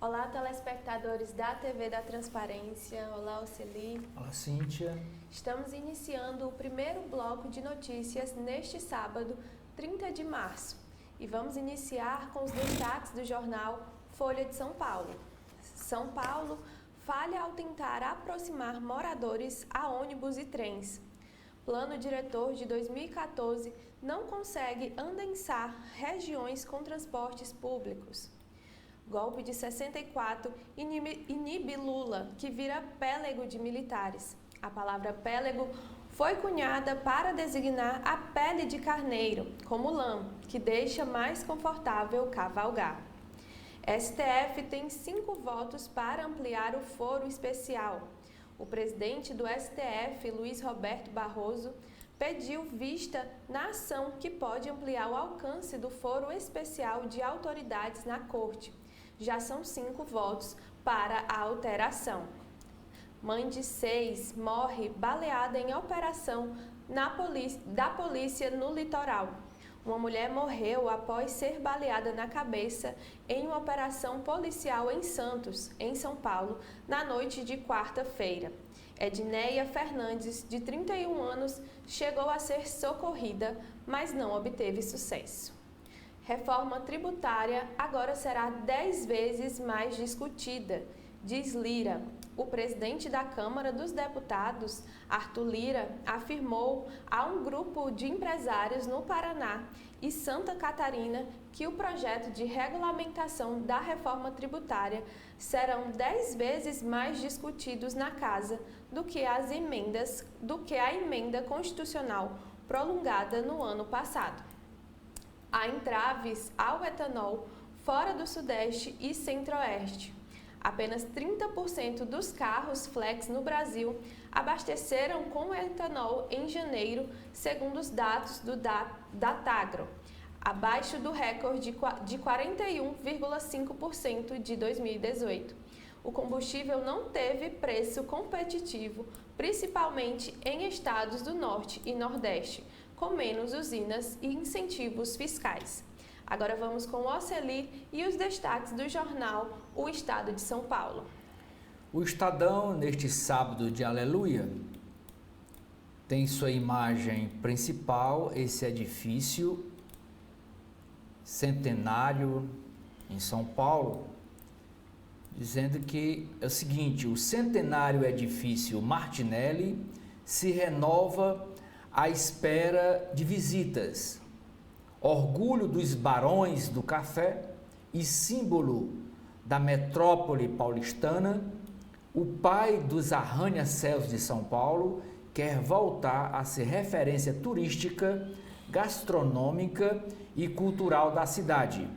Olá, telespectadores da TV da Transparência. Olá, Oceli. Olá, Cíntia. Estamos iniciando o primeiro bloco de notícias neste sábado, 30 de março. E vamos iniciar com os destaques do jornal Folha de São Paulo. São Paulo falha ao tentar aproximar moradores a ônibus e trens. Plano diretor de 2014 não consegue andensar regiões com transportes públicos. Golpe de 64 inibe Lula, que vira pélego de militares. A palavra pélego foi cunhada para designar a pele de carneiro, como lã, que deixa mais confortável cavalgar. STF tem 5 votos para ampliar o foro especial. O presidente do STF, Luiz Roberto Barroso, pediu vista na ação que pode ampliar o alcance do foro especial de autoridades na Corte. Já são 5 votos para a alteração. Mãe de 6 morre baleada em operação da polícia no litoral. Uma mulher morreu após ser baleada na cabeça em uma operação policial em Santos, em São Paulo, na noite de quarta-feira. Edneia Fernandes, de 31 anos, chegou a ser socorrida, mas não obteve sucesso. Reforma tributária agora será 10 vezes mais discutida, diz Lira. O presidente da Câmara dos Deputados, Arthur Lira, afirmou a um grupo de empresários no Paraná e Santa Catarina que o projeto de regulamentação da reforma tributária serão 10 vezes mais discutidos na Casa do que a emenda constitucional prolongada no ano passado. Há entraves ao etanol fora do Sudeste e Centro-Oeste. Apenas 30% dos carros flex no Brasil abasteceram com etanol em janeiro, segundo os dados do Datagro, abaixo do recorde de 41,5% de 2018. O combustível não teve preço competitivo, principalmente em estados do Norte e Nordeste, com menos usinas e incentivos fiscais. Agora vamos com o Oceli e os destaques do jornal O Estado de São Paulo. O Estadão, neste sábado de Aleluia, tem sua imagem principal esse edifício centenário em São Paulo, dizendo que é o seguinte: o centenário edifício Martinelli se renova à espera de visitas. Orgulho dos barões do café e símbolo da metrópole paulistana, o pai dos arranha-céus de São Paulo quer voltar a ser referência turística, gastronômica e cultural da cidade.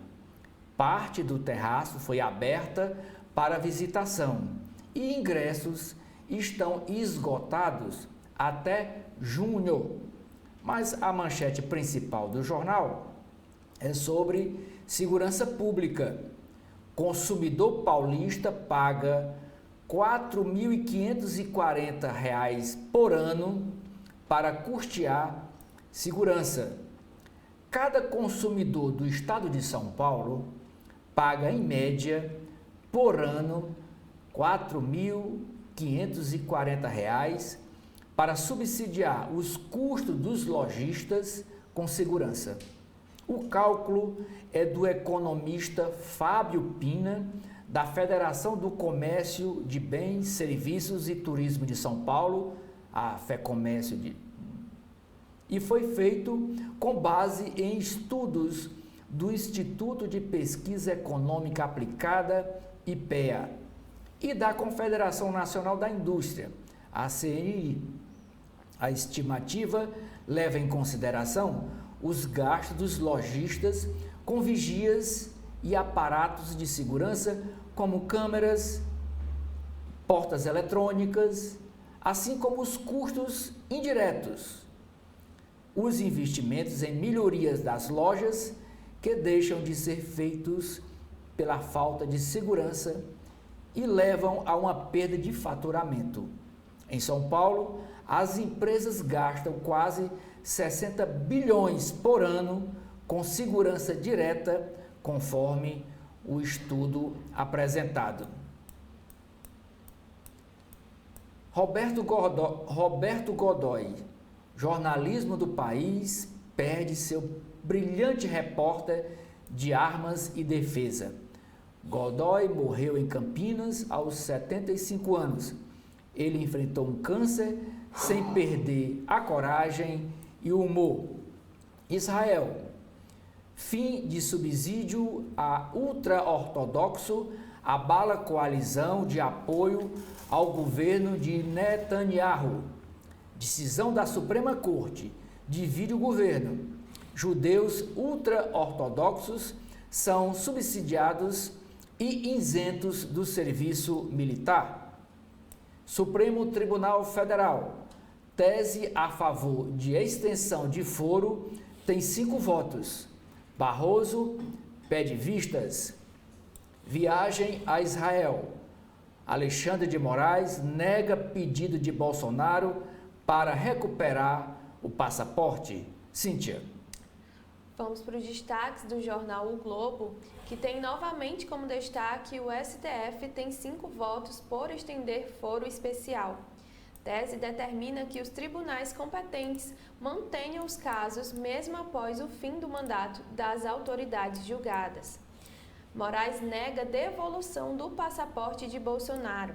Parte do terraço foi aberta para visitação e ingressos estão esgotados até junho. Mas a manchete principal do jornal é sobre segurança pública. Consumidor paulista paga R$ 4.540 por ano para custear segurança. Cada consumidor do estado de São Paulo paga, em média, por ano, R$ 4.540 para subsidiar os custos dos lojistas com segurança. O cálculo é do economista Fábio Pina, da Federação do Comércio de Bens, Serviços e Turismo de São Paulo, a FEComércio, e foi feito com base em estudos do Instituto de Pesquisa Econômica Aplicada, IPEA, e da Confederação Nacional da Indústria, a CNI. A estimativa leva em consideração os gastos dos lojistas com vigias e aparatos de segurança como câmeras, portas eletrônicas, assim como os custos indiretos, os investimentos em melhorias das lojas que deixam de ser feitos pela falta de segurança e levam a uma perda de faturamento. Em São Paulo, as empresas gastam quase 60 bilhões por ano com segurança direta, conforme o estudo apresentado. Roberto Godoy, jornalismo do país, perde seu brilhante repórter de armas e defesa. Godoy morreu em Campinas aos 75 anos. Ele enfrentou um câncer sem perder a coragem e o humor. Israel. Fim de subsídio a ultra-ortodoxo abala coalizão de apoio ao governo de Netanyahu. Decisão da Suprema Corte divide o governo. Judeus ultra-ortodoxos são subsidiados e isentos do serviço militar. Supremo Tribunal Federal. Tese a favor de extensão de foro tem 5 votos. Barroso pede vistas. Viagem a Israel. Alexandre de Moraes nega pedido de Bolsonaro para recuperar o passaporte. Cíntia. Vamos para os destaques do jornal O Globo, que tem novamente como destaque o STF tem 5 votos por estender foro especial. Tese determina que os tribunais competentes mantenham os casos mesmo após o fim do mandato das autoridades julgadas. Moraes nega devolução do passaporte de Bolsonaro.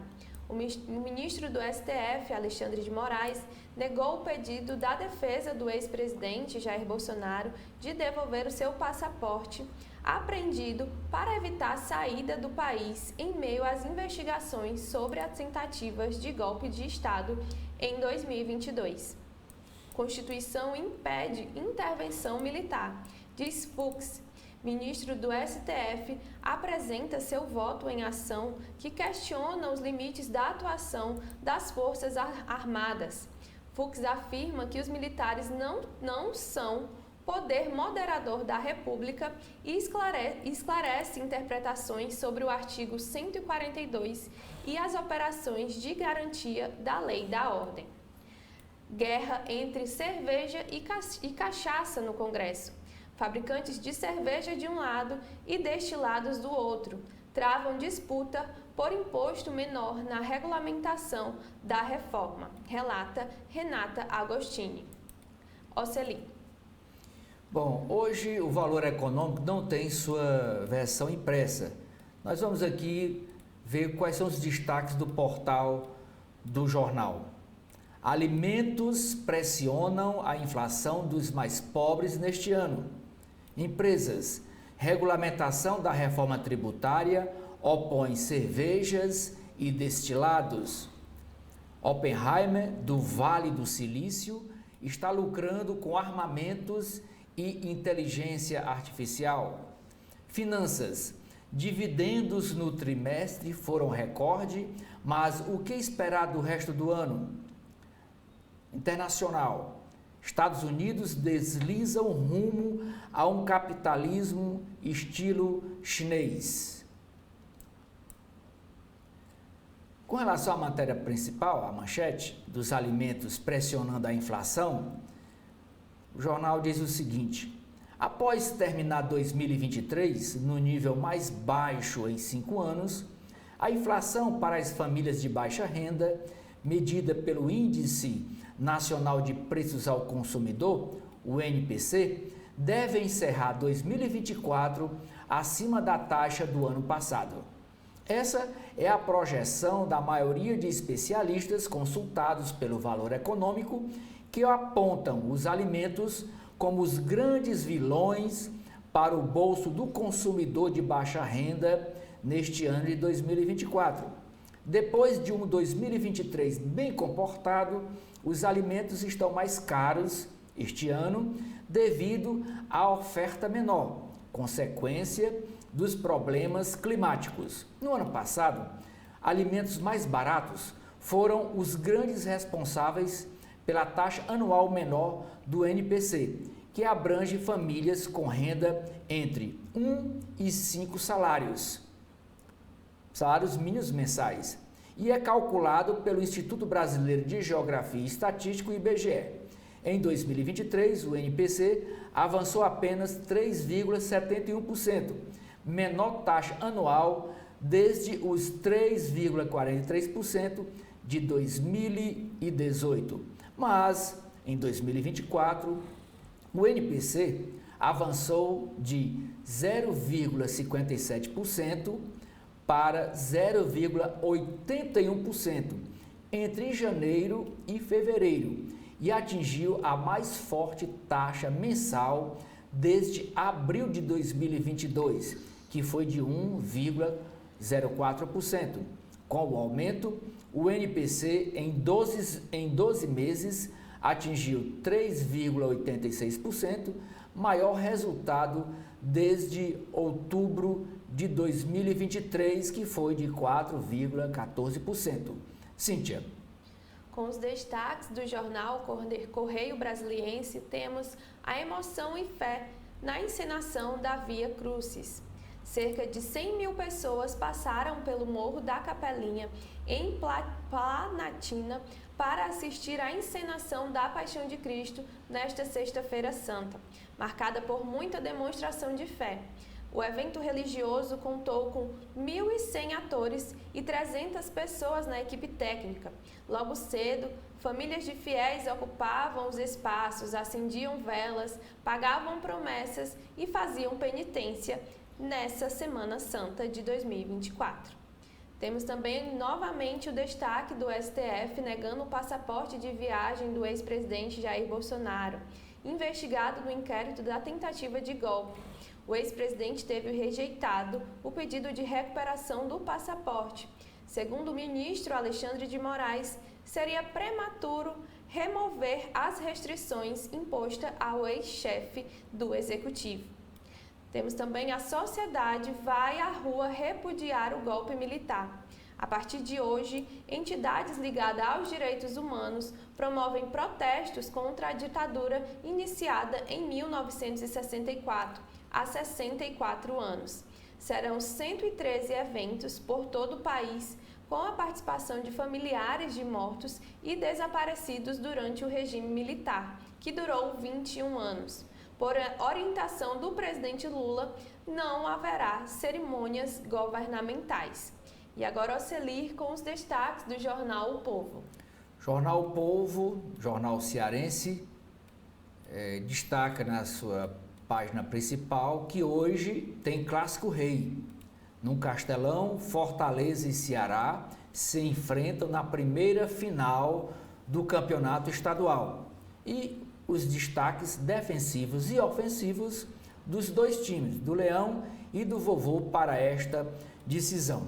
O ministro do STF, Alexandre de Moraes, negou o pedido da defesa do ex-presidente Jair Bolsonaro de devolver o seu passaporte apreendido para evitar a saída do país em meio às investigações sobre as tentativas de golpe de Estado em 2022. Constituição impede intervenção militar, diz Fux. Ministro do STF apresenta seu voto em ação que questiona os limites da atuação das Forças Armadas. Fux afirma que os militares não são poder moderador da República e esclarece interpretações sobre o artigo 142 e as operações de garantia da lei da ordem. Guerra entre cerveja e cachaça no Congresso. Fabricantes de cerveja de um lado e destilados do outro travam disputa por imposto menor na regulamentação da reforma, relata Renata Agostini. Oceli. Bom, hoje o Valor Econômico não tem sua versão impressa. Nós vamos aqui ver quais são os destaques do portal do jornal. Alimentos pressionam a inflação dos mais pobres neste ano. Empresas. Regulamentação da reforma tributária opõe cervejas e destilados. Oppenheimer, do Vale do Silício, está lucrando com armamentos e inteligência artificial. Finanças. Dividendos no trimestre foram recorde, mas o que esperar do resto do ano? Internacional. Estados Unidos deslizam rumo a um capitalismo estilo chinês. Com relação à matéria principal, a manchete dos alimentos pressionando a inflação, o jornal diz o seguinte: após terminar 2023 no nível mais baixo em 5 anos, a inflação para as famílias de baixa renda, medida pelo Índice Nacional de Preços ao Consumidor, o NPC, deve encerrar 2024 acima da taxa do ano passado. Essa é a projeção da maioria de especialistas consultados pelo Valor Econômico, que apontam os alimentos como os grandes vilões para o bolso do consumidor de baixa renda neste ano de 2024. Depois de um 2023 bem comportado, os alimentos estão mais caros este ano devido à oferta menor, consequência dos problemas climáticos. No ano passado, alimentos mais baratos foram os grandes responsáveis pela taxa anual menor do NPC, que abrange famílias com renda entre 1 e 5 salários. salários mínimos mensais, e é calculado pelo Instituto Brasileiro de Geografia e Estatística, IBGE. Em 2023, o INPC avançou apenas 3,71%, menor taxa anual desde os 3,43% de 2018. Mas, em 2024, o INPC avançou de 0,57% para 0,81% entre janeiro e fevereiro e atingiu a mais forte taxa mensal desde abril de 2022, que foi de 1,04%. Com o aumento, o INPC em 12 meses atingiu 3,86%, maior resultado desde outubro de 2023, que foi de 4,14%. Cíntia. Com os destaques do jornal Correio Brasiliense, temos a emoção e fé na encenação da Via Crucis. Cerca de 100 mil pessoas passaram pelo Morro da Capelinha, em Planaltina, para assistir à encenação da Paixão de Cristo nesta Sexta-feira Santa, marcada por muita demonstração de fé. O evento religioso contou com 1.100 atores e 300 pessoas na equipe técnica. Logo cedo, famílias de fiéis ocupavam os espaços, acendiam velas, pagavam promessas e faziam penitência nessa Semana Santa de 2024. Temos também novamente o destaque do STF negando o passaporte de viagem do ex-presidente Jair Bolsonaro, investigado no inquérito da tentativa de golpe. O ex-presidente teve rejeitado o pedido de recuperação do passaporte. Segundo o ministro Alexandre de Moraes, seria prematuro remover as restrições impostas ao ex-chefe do executivo. Temos também a sociedade vai à rua repudiar o golpe militar. A partir de hoje, entidades ligadas aos direitos humanos promovem protestos contra a ditadura iniciada em 1964, há 64 anos. Serão 113 eventos por todo o país, com a participação de familiares de mortos e desaparecidos durante o regime militar, que durou 21 anos. Por orientação do presidente Lula, não haverá cerimônias governamentais. E agora, Ocelir, com os destaques do jornal O Povo. Jornal O Povo, jornal cearense, destaca na sua página principal que hoje tem Clássico Rei. No Castelão, Fortaleza e Ceará se enfrentam na primeira final do campeonato estadual. E os destaques defensivos e ofensivos dos dois times, do Leão e do Vovô, para esta decisão.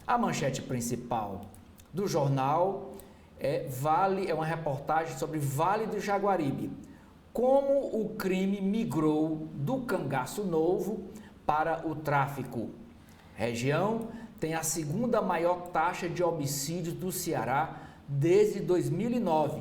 A manchete principal do jornal é uma reportagem sobre Vale do Jaguaribe. Como o crime migrou do Cangaço Novo para o tráfico. Região tem a segunda maior taxa de homicídios do Ceará desde 2009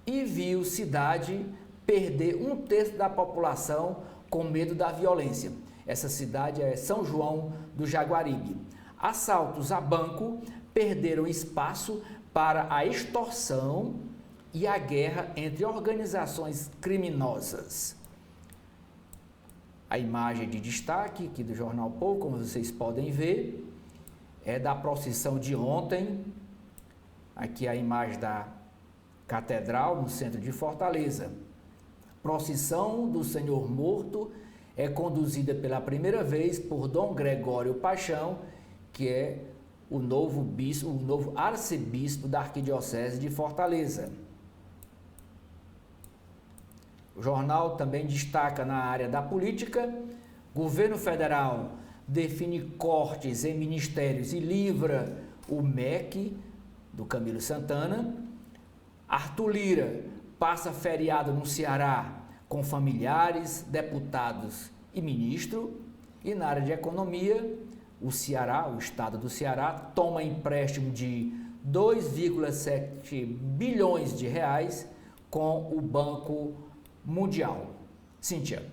e viu cidade perder 1/3 da população com medo da violência. Essa cidade é São João do Jaguaribe. Assaltos a banco perderam espaço para a extorsão e a guerra entre organizações criminosas. A imagem de destaque aqui do Jornal Povo, como vocês podem ver, é da procissão de ontem. Aqui a imagem da Catedral, no centro de Fortaleza. Procissão do Senhor Morto é conduzida pela primeira vez por Dom Gregório Paixão, que é o novo arcebispo da Arquidiocese de Fortaleza. O jornal também destaca na área da política: governo federal define cortes em ministérios e livra o MEC, do Camilo Santana. Arthur Lira passa feriado no Ceará com familiares, deputados e ministro. E na área de economia, o estado do Ceará, toma empréstimo de 2,7 bilhões de reais com o Banco Mundial. Cíntia.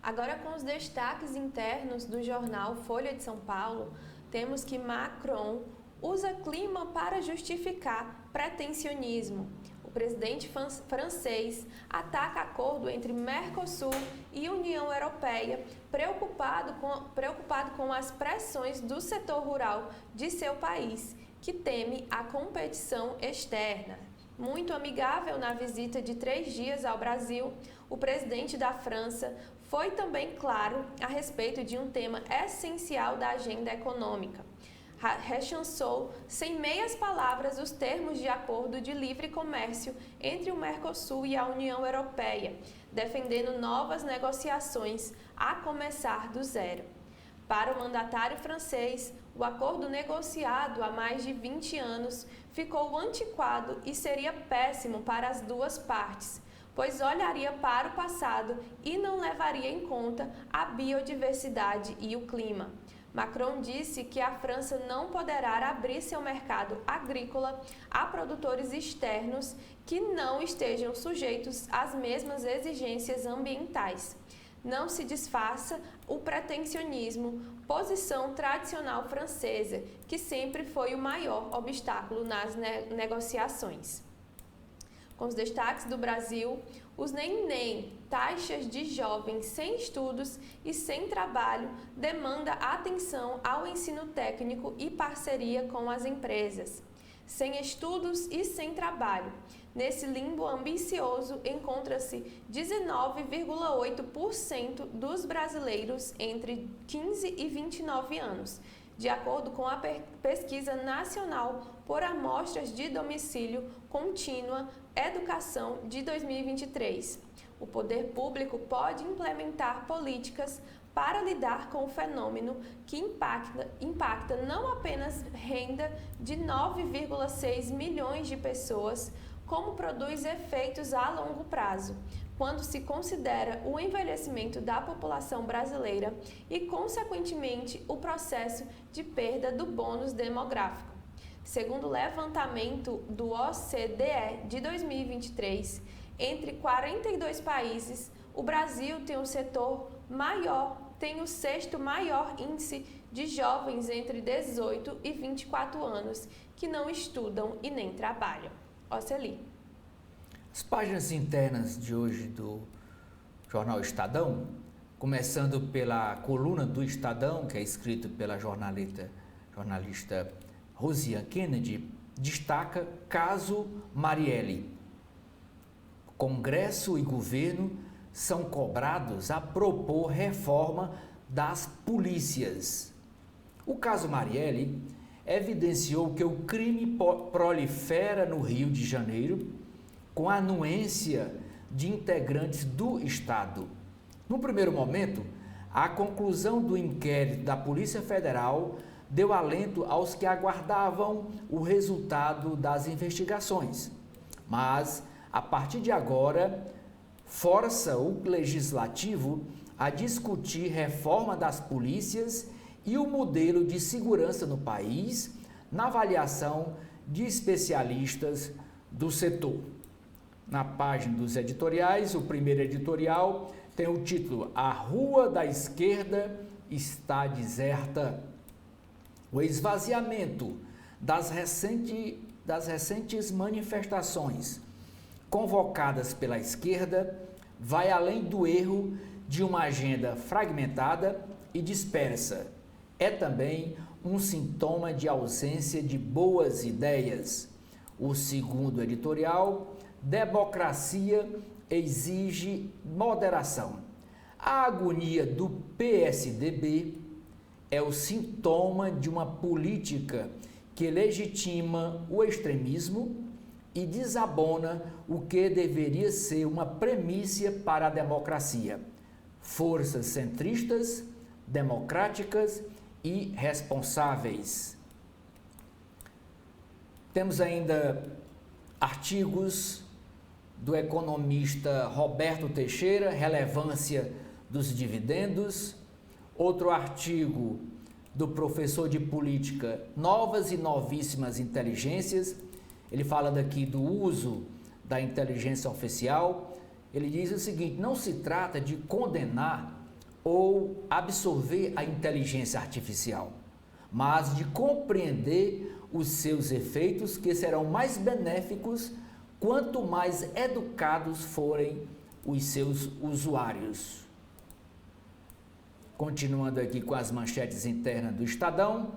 Agora, com os destaques internos do jornal Folha de São Paulo, temos que Macron usa clima para justificar pretensionismo. O presidente francês ataca acordo entre Mercosul e União Europeia, preocupado com as pressões do setor rural de seu país, que teme a competição externa. Muito amigável na visita de 3 dias ao Brasil, o presidente da França foi também claro a respeito de um tema essencial da agenda econômica. Rechaçou, sem meias palavras, os termos de acordo de livre comércio entre o Mercosul e a União Europeia, defendendo novas negociações a começar do zero. Para o mandatário francês, o acordo negociado há mais de 20 anos ficou antiquado e seria péssimo para as duas partes, pois olharia para o passado e não levaria em conta a biodiversidade e o clima. Macron disse que a França não poderá abrir seu mercado agrícola a produtores externos que não estejam sujeitos às mesmas exigências ambientais. Não se disfarça o pretensionismo, posição tradicional francesa, que sempre foi o maior obstáculo nas negociações. Com os destaques do Brasil, os NEM, taxas de jovens sem estudos e sem trabalho, demanda atenção ao ensino técnico e parceria com as empresas. Sem estudos e sem trabalho. Nesse limbo ambicioso encontra-se 19,8% dos brasileiros entre 15 e 29 anos, de acordo com a Pesquisa Nacional por Amostras de Domicílio Contínua Educação de 2023. O poder público pode implementar políticas para lidar com o fenômeno que impacta não apenas renda de 9,6 milhões de pessoas, como produz efeitos a longo prazo, quando se considera o envelhecimento da população brasileira e, consequentemente, o processo de perda do bônus demográfico. Segundo o levantamento do OCDE de 2023, entre 42 países, o Brasil tem o sexto maior índice de jovens entre 18 e 24 anos que não estudam e nem trabalham. Oceli. As páginas internas de hoje do jornal Estadão, começando pela coluna do Estadão, que é escrita pela jornalista Rosiane Kennedy, destaca caso Marielle. Congresso e governo são cobrados a propor reforma das polícias. O caso Marielle evidenciou que o crime prolifera no Rio de Janeiro com a anuência de integrantes do Estado. No primeiro momento, a conclusão do inquérito da Polícia Federal deu alento aos que aguardavam o resultado das investigações. Mas, a partir de agora, força o Legislativo a discutir reforma das polícias e o modelo de segurança no país, na avaliação de especialistas do setor. Na página dos editoriais, o primeiro editorial tem o título A Rua da Esquerda está deserta. O esvaziamento das recentes manifestações convocadas pela esquerda vai além do erro de uma agenda fragmentada e dispersa. É também um sintoma de ausência de boas ideias. O segundo editorial, democracia exige moderação. A agonia do PSDB é o sintoma de uma política que legitima o extremismo e desabona o que deveria ser uma premissa para a democracia. Forças centristas, democráticas e responsáveis. Temos ainda artigos do economista Roberto Teixeira, relevância dos dividendos. Outro artigo do professor de política, novas e novíssimas inteligências. Ele fala daqui do uso da inteligência oficial. Ele diz o seguinte: não se trata de condenar ou absorver a inteligência artificial, mas de compreender os seus efeitos, que serão mais benéficos quanto mais educados forem os seus usuários. Continuando aqui com as manchetes internas do Estadão,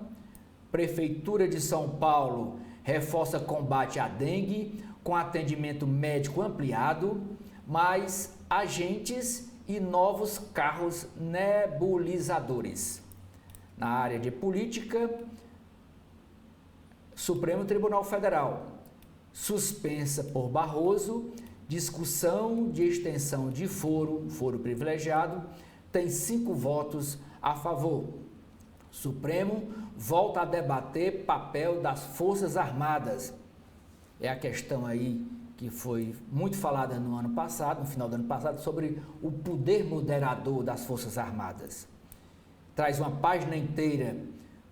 Prefeitura de São Paulo reforça combate à dengue com atendimento médico ampliado, mais agentes e novos carros nebulizadores. Na área de política, Supremo Tribunal Federal suspensa por Barroso discussão de extensão de foro privilegiado, tem 5 votos a favor. Supremo volta a debater papel das Forças Armadas. É a questão aí que foi muito falada no ano passado, no final do ano passado, sobre o poder moderador das Forças Armadas. Traz uma página inteira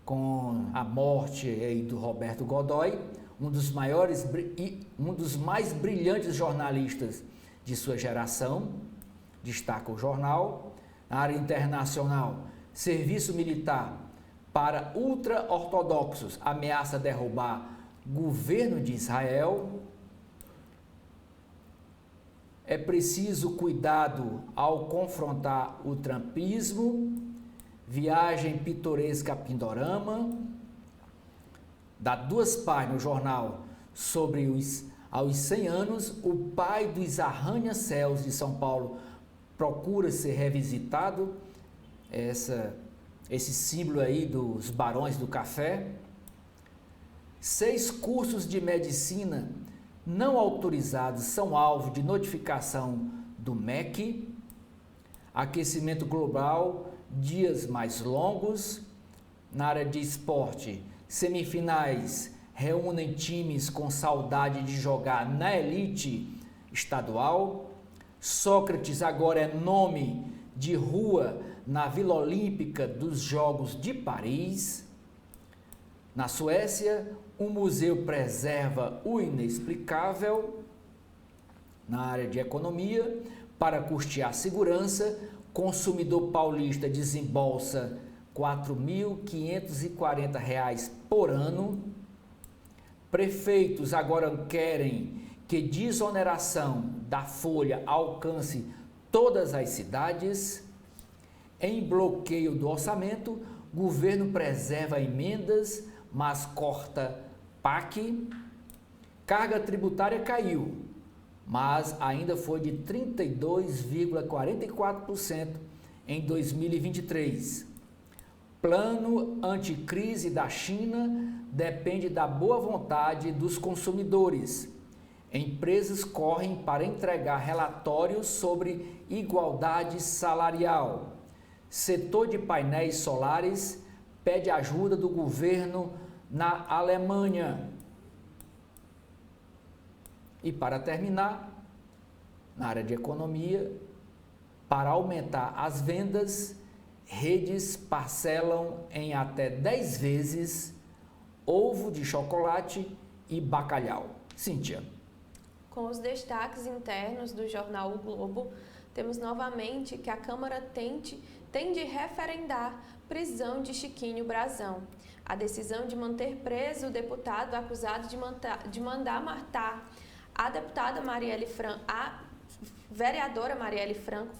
com a morte aí do Roberto Godoy, um dos mais brilhantes jornalistas de sua geração, destaca o jornal. Na área internacional, serviço militar para ultra-ortodoxos ameaça derrubar governo de Israel. É preciso cuidado ao confrontar o trumpismo. Viagem pitoresca a Pindorama. Dá 2 páginas no jornal sobre aos 100 anos, o pai dos arranha-céus de São Paulo procura ser revisitado. Esse símbolo aí dos barões do café. 6 cursos de medicina não autorizados são alvo de notificação do MEC. Aquecimento global, dias mais longos. Na área de esporte, semifinais reúnem times com saudade de jogar na elite estadual. Sócrates agora é nome de rua na Vila Olímpica dos Jogos de Paris. Na Suécia, um museu preserva o inexplicável. Na área de economia, para custear segurança, consumidor paulista desembolsa R$ 4.540 por ano. Prefeitos agora querem que desoneração da folha alcance todas as cidades. Em bloqueio do orçamento, governo preserva emendas, mas corta PAC. Carga tributária caiu, mas ainda foi de 32,44% em 2023. Plano anticrise da China depende da boa vontade dos consumidores. Empresas correm para entregar relatórios sobre igualdade salarial. Setor de painéis solares pede ajuda do governo na Alemanha. E para terminar, na área de economia, para aumentar as vendas, redes parcelam em até 10 vezes ovo de chocolate e bacalhau. Cíntia. Com os destaques internos do jornal O Globo, temos novamente que a Câmara tende a referendar prisão de Chiquinho Brazão. A decisão de manter preso o deputado acusado de mandar matar a vereadora Marielle Franco,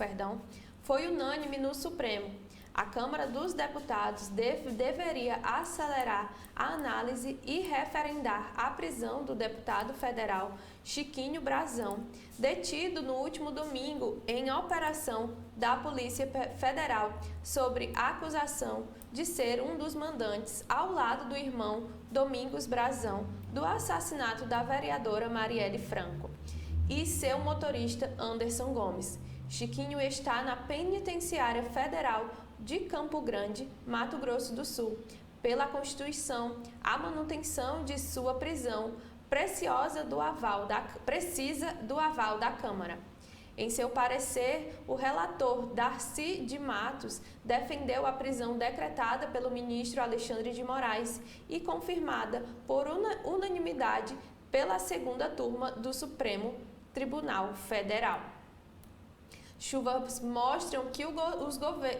foi unânime no Supremo. A Câmara dos Deputados deveria acelerar a análise e referendar a prisão do deputado federal Chiquinho Brazão, detido no último domingo em operação da Polícia Federal sobre a acusação de ser um dos mandantes, ao lado do irmão Domingos Brazão, do assassinato da vereadora Marielle Franco e seu motorista Anderson Gomes. Chiquinho está na Penitenciária Federal de Campo Grande, Mato Grosso do Sul. Pela Constituição, a manutenção de sua prisão precisa do aval da Câmara. Em seu parecer, o relator Darcy de Matos defendeu a prisão decretada pelo ministro Alexandre de Moraes e confirmada por unanimidade pela segunda turma do Supremo Tribunal Federal. Chuvas mostram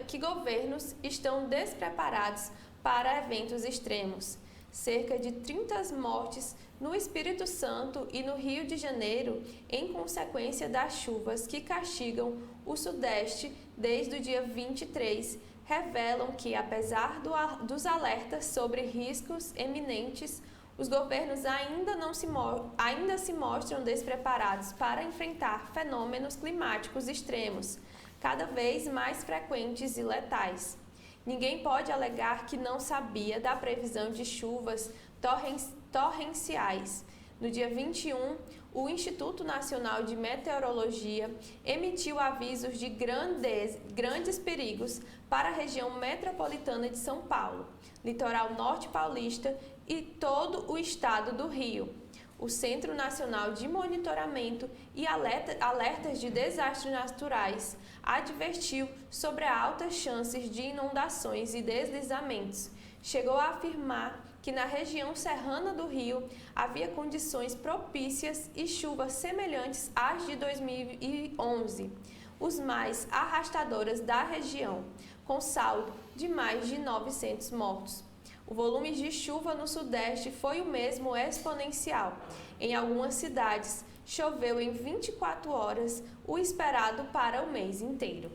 que governos estão despreparados para eventos extremos. Cerca de 30 mortes no Espírito Santo e no Rio de Janeiro em consequência das chuvas que castigam o Sudeste desde o dia 23, revelam que, apesar dos alertas sobre riscos eminentes, os governos ainda se mostram despreparados para enfrentar fenômenos climáticos extremos, cada vez mais frequentes e letais. Ninguém pode alegar que não sabia da previsão de chuvas torrenciais. No dia 21, o Instituto Nacional de Meteorologia emitiu avisos de grandes perigos para a região metropolitana de São Paulo, litoral norte paulista e todo o estado do Rio. O Centro Nacional de Monitoramento e Alertas de Desastres Naturais advertiu sobre altas chances de inundações e deslizamentos. Chegou a afirmar que na região serrana do Rio havia condições propícias e chuvas semelhantes às de 2011, os mais arrastadoras da região, com saldo de mais de 900 mortos. O volume de chuva no Sudeste foi o mesmo exponencial. Em algumas cidades, choveu em 24 horas o esperado para o mês inteiro.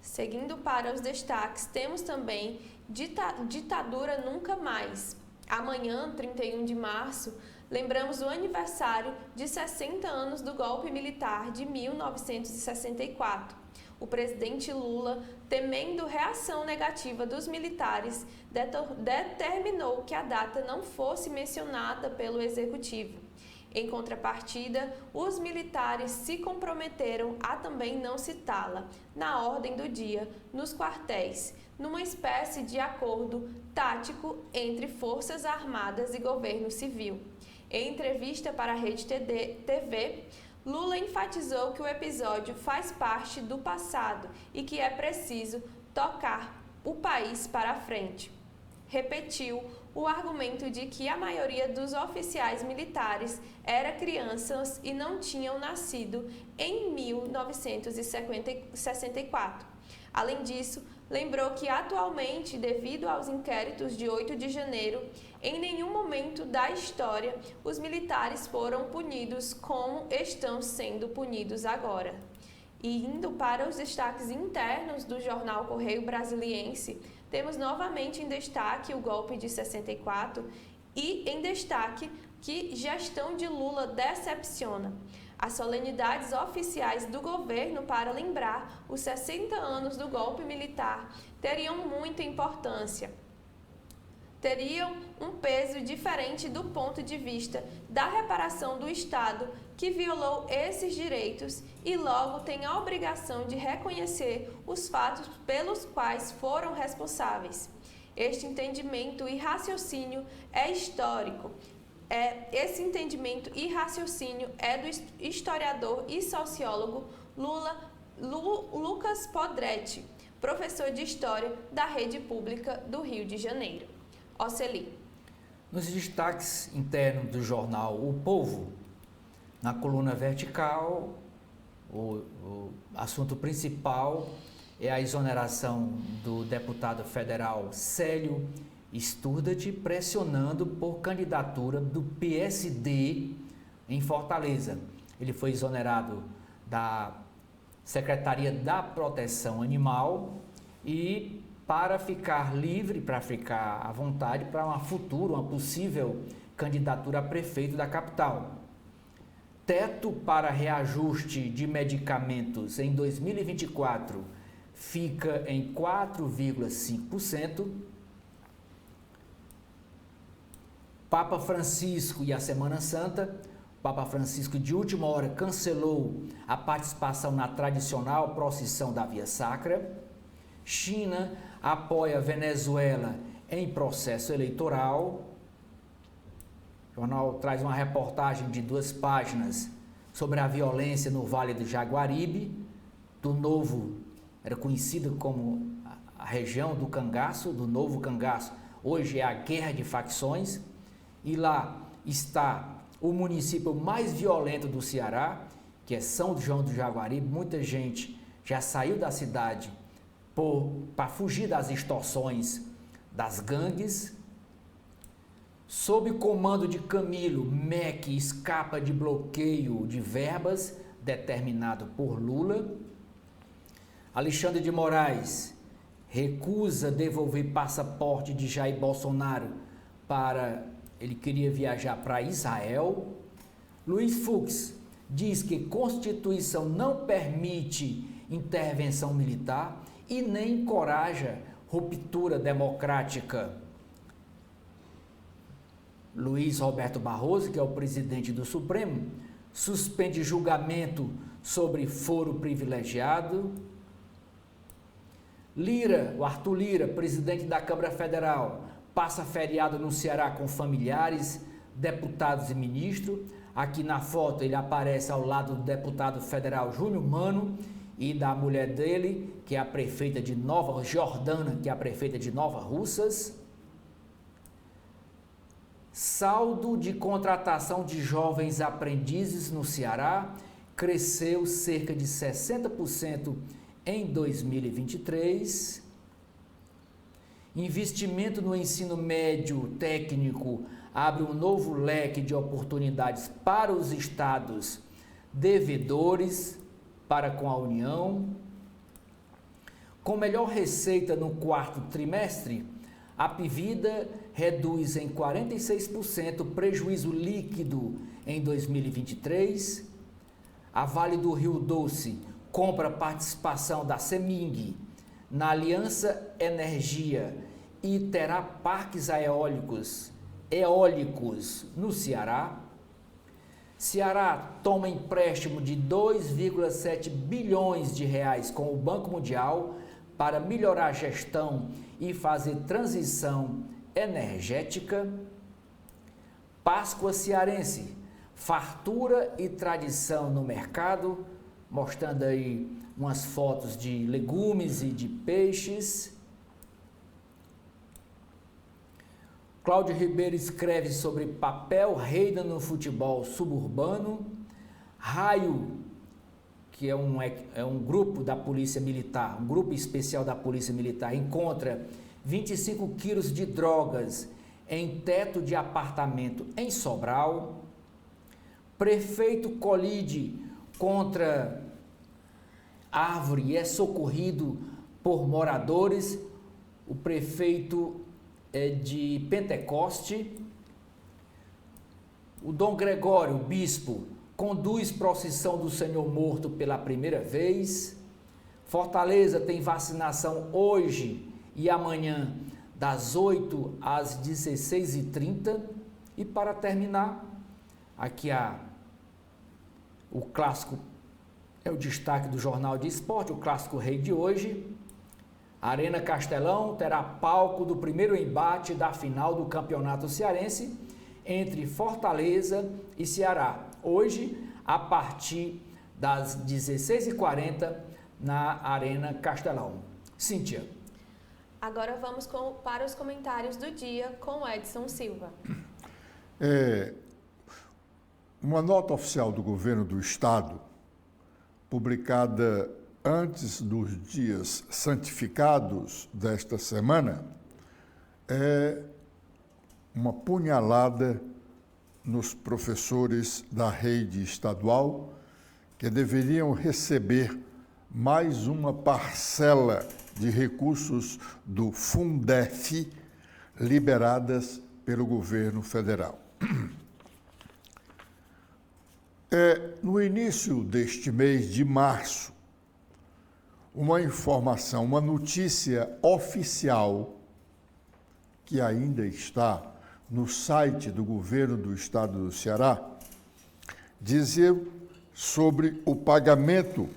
Seguindo para os destaques, temos também Ditadura Nunca Mais. Amanhã, 31 de março, lembramos o aniversário de 60 anos do golpe militar de 1964. O presidente Lula, temendo reação negativa dos militares, determinou que a data não fosse mencionada pelo Executivo. Em contrapartida, os militares se comprometeram a também não citá-la na ordem do dia nos quartéis, numa espécie de acordo tático entre Forças Armadas e governo civil. Em entrevista para a Rede TV, Lula enfatizou que o episódio faz parte do passado e que é preciso tocar o país para frente. Repetiu o argumento de que a maioria dos oficiais militares era crianças e não tinham nascido em 1964. Além disso, lembrou que atualmente, devido aos inquéritos de 8 de janeiro, em nenhum momento da história os militares foram punidos como estão sendo punidos agora. E indo para os destaques internos do jornal Correio Brasiliense, temos novamente em destaque o golpe de 64 e em destaque que gestão de Lula decepciona. As solenidades oficiais do governo para lembrar os 60 anos do golpe militar teriam muita importância. Teriam um peso diferente do ponto de vista da reparação do Estado que violou esses direitos e logo tem a obrigação de reconhecer os fatos pelos quais foram responsáveis. Este entendimento e raciocínio é histórico. Esse entendimento e raciocínio é do historiador e sociólogo Lucas Podretti, professor de História da Rede Pública do Rio de Janeiro. Oceli. Nos destaques internos do jornal O Povo, na coluna vertical, o assunto principal é a exoneração do deputado federal Célio Sturdat, pressionando por candidatura do PSD em Fortaleza. Ele foi exonerado da Secretaria da Proteção Animal e para ficar livre, para ficar à vontade para uma possível candidatura a prefeito da capital. Teto para reajuste de medicamentos em 2024 fica em 4,5%. Papa Francisco e a Semana Santa. Papa Francisco, de última hora, cancelou a participação na tradicional procissão da Via Sacra. China apoia Venezuela em processo eleitoral. O jornal traz uma reportagem de 2 páginas sobre a violência no Vale do Jaguaribe, do Novo, era conhecido como a região do Cangaço, do Novo Cangaço, hoje é a guerra de facções, e lá está o município mais violento do Ceará, que é São João do Jaguaribe. Muita gente já saiu da cidade para fugir das extorsões das gangues. Sob comando de Camilo, MEC escapa de bloqueio de verbas determinado por Lula. Alexandre de Moraes recusa devolver passaporte de Jair Bolsonaro ele queria viajar para Israel. Luiz Fux diz que Constituição não permite intervenção militar e nem encoraja ruptura democrática. Luiz Roberto Barroso, que é o presidente do Supremo, suspende julgamento sobre foro privilegiado. O Arthur Lira, presidente da Câmara Federal, passa feriado no Ceará com familiares, deputados e ministros. Aqui na foto ele aparece ao lado do deputado federal Júnior Mano e da mulher dele, que é a prefeita de Nova Jordana, que é a prefeita de Nova Russas. Saldo de contratação de jovens aprendizes no Ceará cresceu cerca de 60% em 2023. Investimento no ensino médio técnico abre um novo leque de oportunidades para os estados devedores para com a União. Com melhor receita no quarto trimestre, a Apvida reduz em 46% o prejuízo líquido em 2023. A Vale do Rio Doce compra participação da Semig na Aliança Energia e terá parques eólicos no Ceará. Ceará toma empréstimo de 2,7 bilhões de reais com o Banco Mundial para melhorar a gestão e fazer transição energética. Páscoa cearense, fartura e tradição no mercado, mostrando aí umas fotos de legumes e de peixes. Cláudio Ribeiro escreve sobre papel reina no futebol suburbano. Raio, que é um grupo da Polícia Militar, um grupo especial da Polícia Militar, encontra 25 quilos de drogas em teto de apartamento em Sobral. Prefeito colide contra árvore e é socorrido por moradores. O prefeito é de Pentecoste. O Dom Gregório, o bispo, conduz procissão do Senhor Morto pela primeira vez. Fortaleza tem vacinação hoje e amanhã, das 8 às 16h30. E para terminar, aqui o clássico é o destaque do Jornal de Esporte, o clássico rei de hoje. Arena Castelão terá palco do primeiro embate da final do Campeonato Cearense entre Fortaleza e Ceará. Hoje, a partir das 16h40, na Arena Castelão. Cíntia. Agora vamos para os comentários do dia com Edson Silva. Uma nota oficial do governo do Estado, publicada antes dos dias santificados desta semana, é uma punhalada nos professores da rede estadual que deveriam receber mais uma parcela de recursos do Fundef liberadas pelo governo federal. No início deste mês de março, uma informação, uma notícia oficial que ainda está no site do governo do estado do Ceará, dizia sobre o pagamento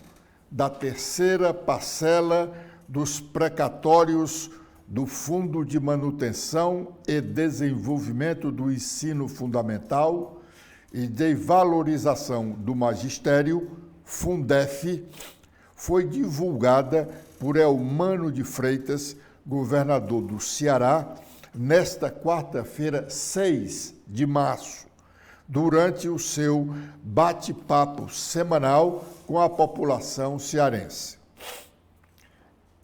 da terceira parcela dos precatórios do Fundo de Manutenção e Desenvolvimento do Ensino Fundamental e de Valorização do Magistério, Fundef, foi divulgada por Elmano de Freitas, governador do Ceará, nesta quarta-feira, 6 de março, durante o seu bate-papo semanal com a população cearense.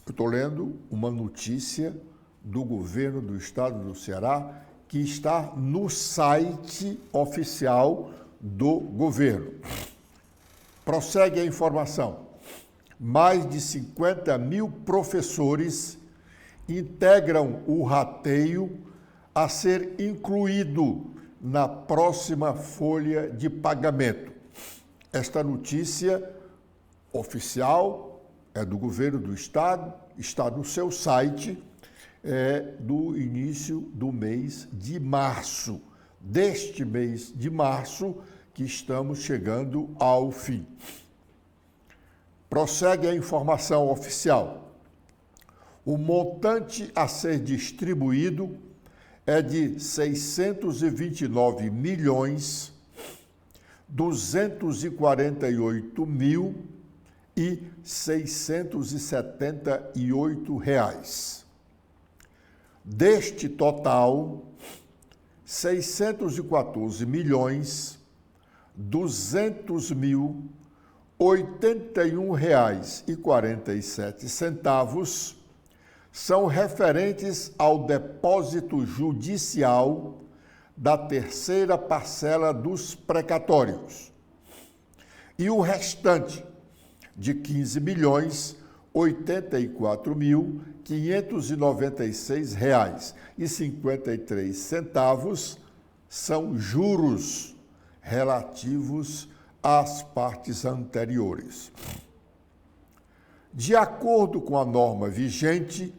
Eu estou lendo uma notícia do governo do estado do Ceará, que está no site oficial do governo. Prossegue a informação. Mais de 50 mil professores integram o rateio a ser incluído na próxima folha de pagamento. Esta notícia oficial é do governo do estado, está no seu site, do início do mês de março, deste mês de março, que estamos chegando ao fim. Prossegue a informação oficial. O montante a ser distribuído é de R$ 628.248.678. Deste total, R$ 614.200.081,47 são referentes ao depósito judicial da terceira parcela dos precatórios. E o restante, de R$ 15.084.596,53, são juros relativos às partes anteriores. De acordo com a norma vigente,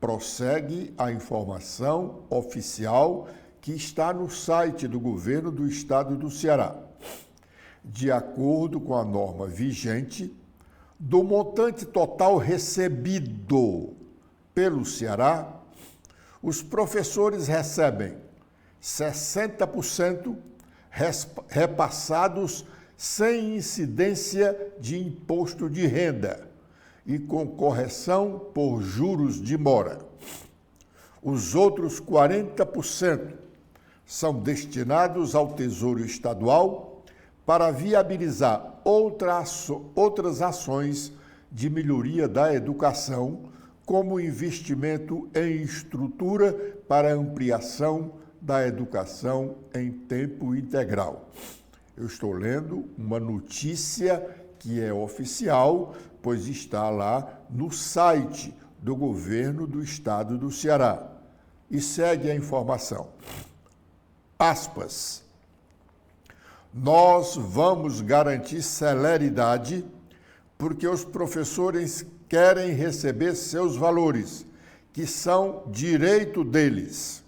prossegue a informação oficial que está no site do governo do estado do Ceará. De acordo com a norma vigente, do montante total recebido pelo Ceará, os professores recebem 60% repassados sem incidência de imposto de renda e com correção por juros de mora. Os outros 40% são destinados ao Tesouro Estadual para viabilizar outras ações de melhoria da educação, como investimento em estrutura para ampliação da educação em tempo integral. Eu estou lendo uma notícia que é oficial, pois está lá no site do governo do estado do Ceará. E segue a informação. Aspas. Nós vamos garantir celeridade porque os professores querem receber seus valores, que são direito deles.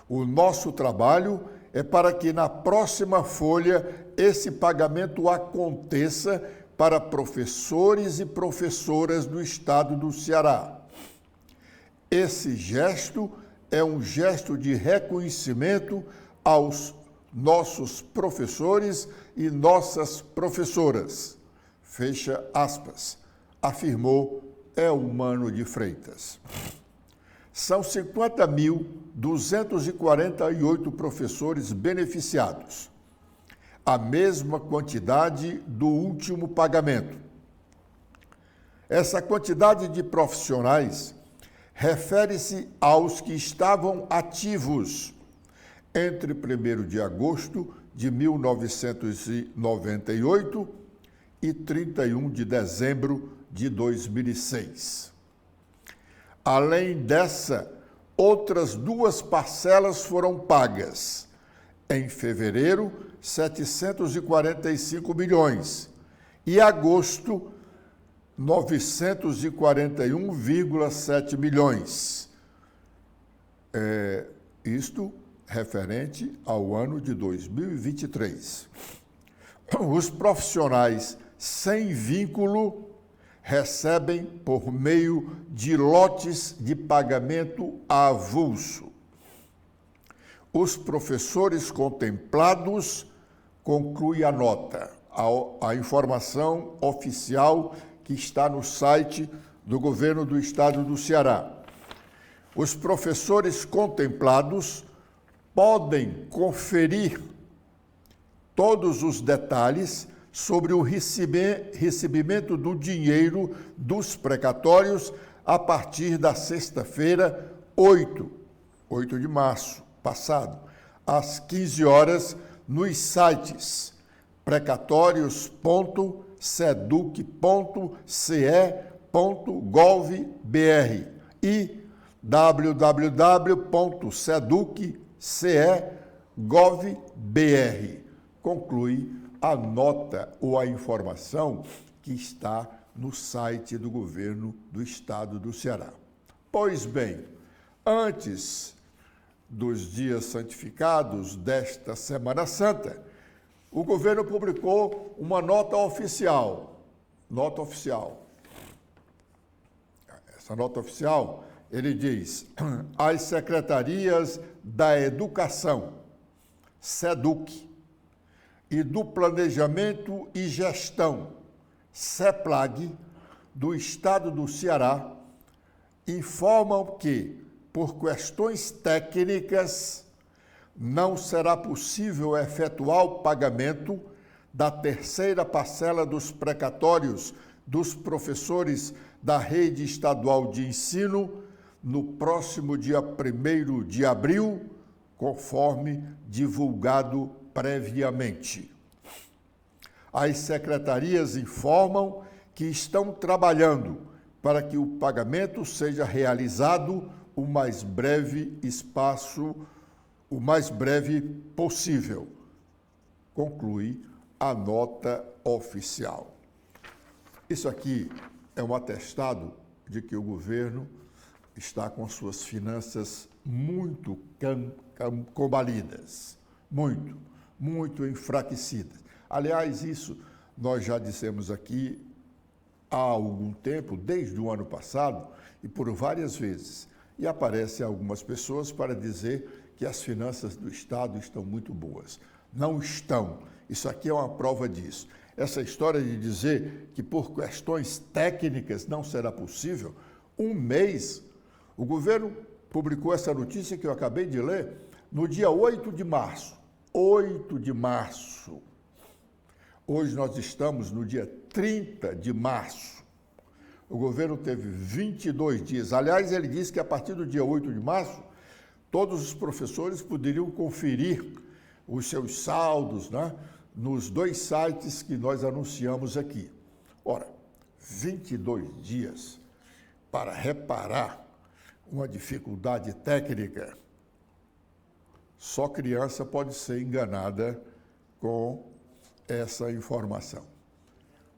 O nosso trabalho é para que na próxima folha esse pagamento aconteça para professores e professoras do estado do Ceará. Esse gesto é um gesto de reconhecimento aos nossos professores e nossas professoras. Fecha aspas, afirmou Elmano de Freitas. São 50.248 professores beneficiados, a mesma quantidade do último pagamento. Essa quantidade de profissionais refere-se aos que estavam ativos entre 1º de agosto de 1998 e 31 de dezembro de 2006. Além dessa, outras 2 parcelas foram pagas. Em fevereiro, 745 milhões e agosto, 941,7 milhões. Isto referente ao ano de 2023. Os profissionais sem vínculo recebem por meio de lotes de pagamento avulso. Os professores contemplados, conclui a nota, a informação oficial que está no site do governo do estado do Ceará. Os professores contemplados podem conferir todos os detalhes sobre o recebimento do dinheiro dos precatórios a partir da sexta-feira, 8 de março passado, às 15 horas, nos sites precatorios.seduc.ce.gov.br e www.seduc.ce.gov.br. Conclui a nota ou a informação que está no site do governo do estado do Ceará. Pois bem, antes dos dias santificados desta Semana Santa, o governo publicou uma nota oficial. Essa nota oficial, ele diz: as secretarias da Educação, SEDUC, e do Planejamento e Gestão, CEPLAG, do Estado do Ceará, informam que, por questões técnicas, não será possível efetuar o pagamento da terceira parcela dos precatórios dos professores da rede estadual de ensino no próximo dia 1º de abril, conforme divulgado previamente. As secretarias informam que estão trabalhando para que o pagamento seja realizado o mais breve possível, conclui a nota oficial. Isso aqui é um atestado de que o governo está com suas finanças muito combalidas, muito enfraquecidas. Aliás, isso nós já dissemos aqui há algum tempo, desde o ano passado, e por várias vezes. E aparecem algumas pessoas para dizer que as finanças do Estado estão muito boas. Não estão. Isso aqui é uma prova disso. Essa história de dizer que por questões técnicas não será possível, um mês, o governo publicou essa notícia que eu acabei de ler no dia 8 de março. 8 de março. Hoje nós estamos no dia 30 de março. O governo teve 22 dias. Aliás, ele disse que a partir do dia 8 de março, todos os professores poderiam conferir os seus saldos, né, nos 2 sites que nós anunciamos aqui. Ora, 22 dias para reparar uma dificuldade técnica, só criança pode ser enganada com essa informação.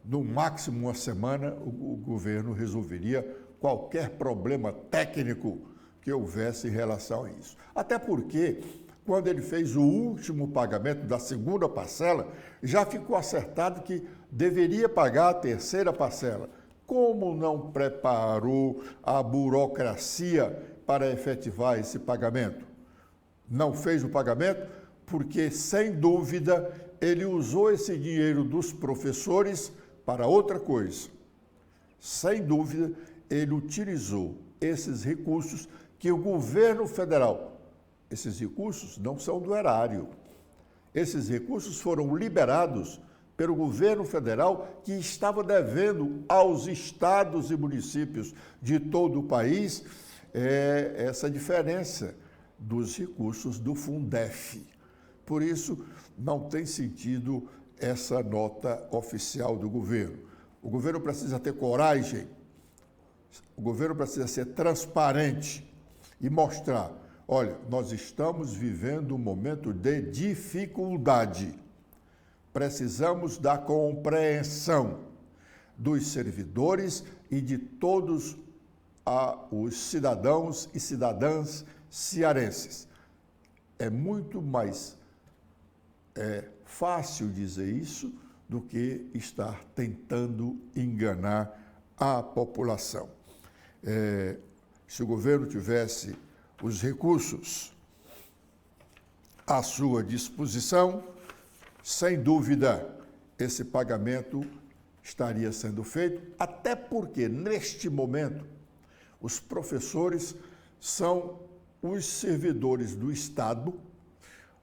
No máximo uma semana, o governo resolveria qualquer problema técnico que houvesse em relação a isso. Até porque, quando ele fez o último pagamento da segunda parcela, já ficou acertado que deveria pagar a terceira parcela. Como não preparou a burocracia para efetivar esse pagamento? Não fez o pagamento porque, sem dúvida, ele usou esse dinheiro dos professores para outra coisa. Sem dúvida, ele utilizou esses recursos que o governo federal, esses recursos não são do erário, esses recursos foram liberados pelo governo federal, que estava devendo aos estados e municípios de todo o país essa diferença dos recursos do Fundef. Por isso, não tem sentido essa nota oficial do governo. O governo precisa ter coragem, o governo precisa ser transparente e mostrar, olha, nós estamos vivendo um momento de dificuldade. Precisamos da compreensão dos servidores e de todos os cidadãos e cidadãs cearenses. É muito mais fácil dizer isso do que estar tentando enganar a população. Se o governo tivesse os recursos à sua disposição, sem dúvida, esse pagamento estaria sendo feito, até porque, neste momento, os professores são os servidores do Estado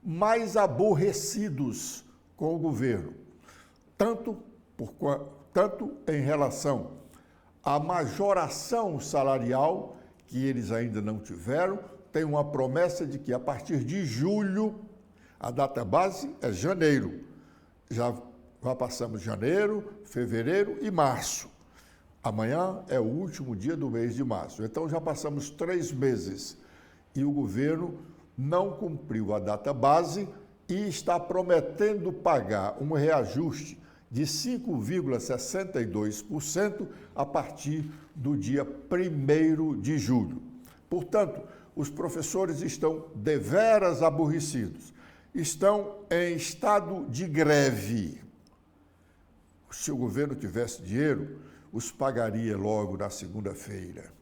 mais aborrecidos com o governo, tanto em relação à majoração salarial que eles ainda não tiveram, tem uma promessa de que a partir de julho, a data base é janeiro. Já passamos janeiro, fevereiro e março. Amanhã é o último dia do mês de março. Então já passamos 3 meses e o governo não cumpriu a data base e está prometendo pagar um reajuste de 5,62% a partir do dia 1º de julho. Portanto, os professores estão deveras aborrecidos, estão em estado de greve. Se o governo tivesse dinheiro, os pagaria logo na segunda-feira.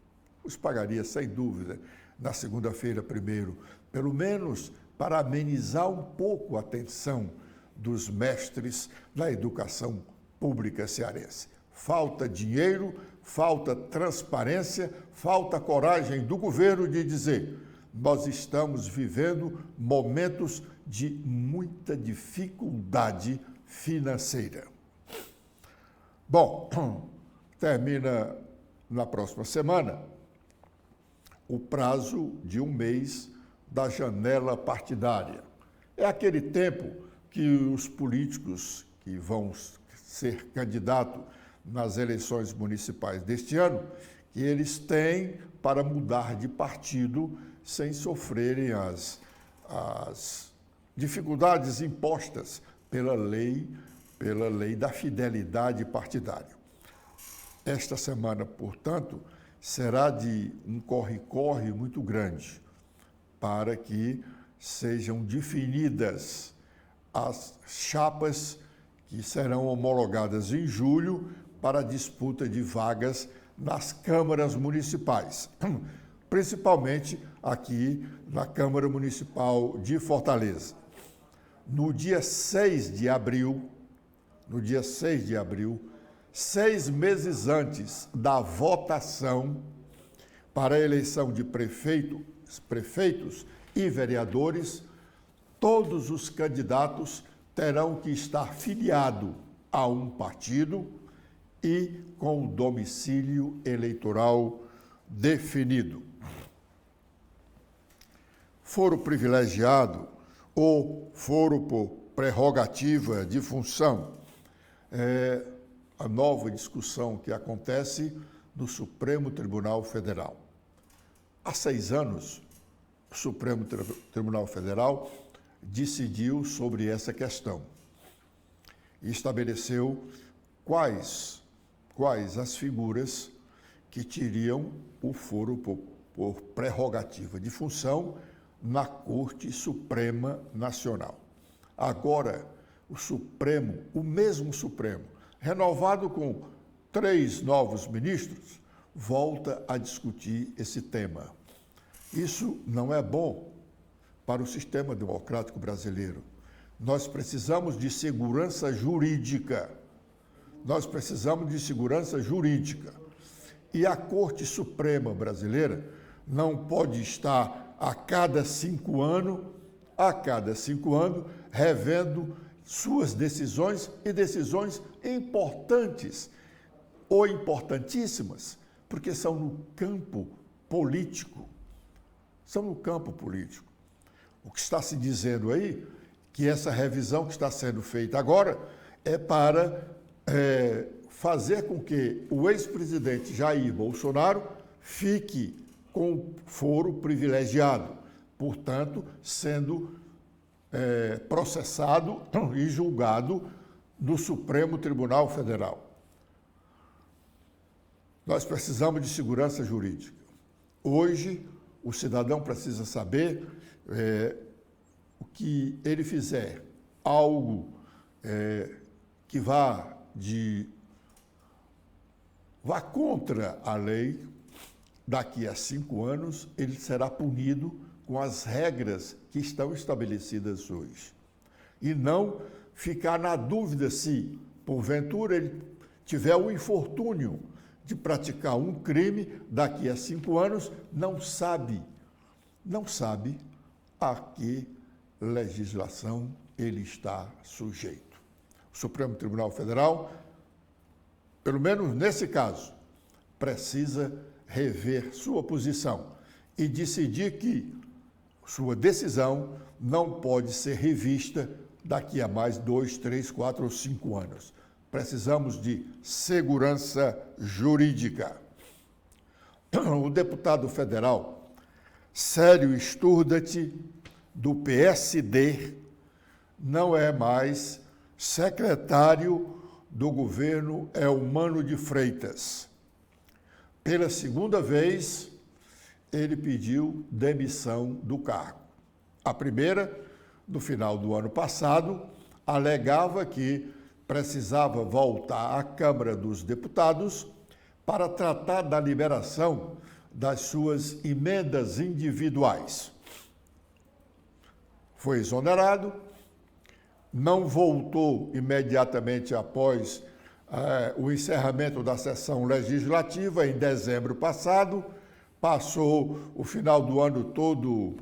Os pagaria, sem dúvida, na segunda-feira primeiro, pelo menos para amenizar um pouco a tensão dos mestres da educação pública cearense. Falta dinheiro, falta transparência, falta coragem do governo de dizer: nós estamos vivendo momentos de muita dificuldade financeira. Bom, termina na próxima semana o prazo de 1 mês da janela partidária. É aquele tempo que os políticos que vão ser candidatos nas eleições municipais deste ano, que eles têm para mudar de partido sem sofrerem as dificuldades impostas pela lei da fidelidade partidária. Esta semana, portanto, será de um corre-corre muito grande para que sejam definidas as chapas que serão homologadas em julho para a disputa de vagas nas câmaras municipais, principalmente aqui na Câmara Municipal de Fortaleza. No dia 6 de abril, 6 meses antes da votação para a eleição de prefeitos e vereadores, todos os candidatos terão que estar filiados a um partido e com o domicílio eleitoral definido. Foro privilegiado ou foro por prerrogativa de função é a nova discussão que acontece no Supremo Tribunal Federal. Há 6 anos, o Supremo Tribunal Federal decidiu sobre essa questão e estabeleceu quais as figuras que teriam o foro por prerrogativa de função na Corte Suprema Nacional. Agora, o mesmo Supremo, renovado com 3 novos ministros, volta a discutir esse tema. Isso não é bom para o sistema democrático brasileiro. Nós precisamos de segurança jurídica. E a Corte Suprema brasileira não pode estar a cada 5 anos, revendo suas decisões e decisões importantes ou importantíssimas, porque são no campo político. O que está se dizendo aí, que essa revisão que está sendo feita agora é para fazer com que o ex-presidente Jair Bolsonaro fique com foro privilegiado, portanto, sendo processado e julgado no Supremo Tribunal Federal. Nós precisamos de segurança jurídica. Hoje, o cidadão precisa saber o que ele fizer, algo que vá contra a lei, daqui a 5 anos, ele será punido com as regras que estão estabelecidas hoje. E não ficar na dúvida se, porventura, ele tiver o infortúnio de praticar um crime, daqui a 5 anos, não sabe a que legislação ele está sujeito. O Supremo Tribunal Federal, pelo menos nesse caso, precisa rever sua posição e decidir que sua decisão não pode ser revista daqui a mais 2, 3, 4 ou 5 anos. Precisamos de segurança jurídica. O deputado federal Célio Sturdat, do PSD, não é mais secretário do governo Eumano de Freitas. Pela segunda vez, ele pediu demissão do cargo. A primeira, no final do ano passado, alegava que precisava voltar à Câmara dos Deputados para tratar da liberação das suas emendas individuais. Foi exonerado, não voltou imediatamente após o encerramento da sessão legislativa em dezembro passado, passou o final do ano todo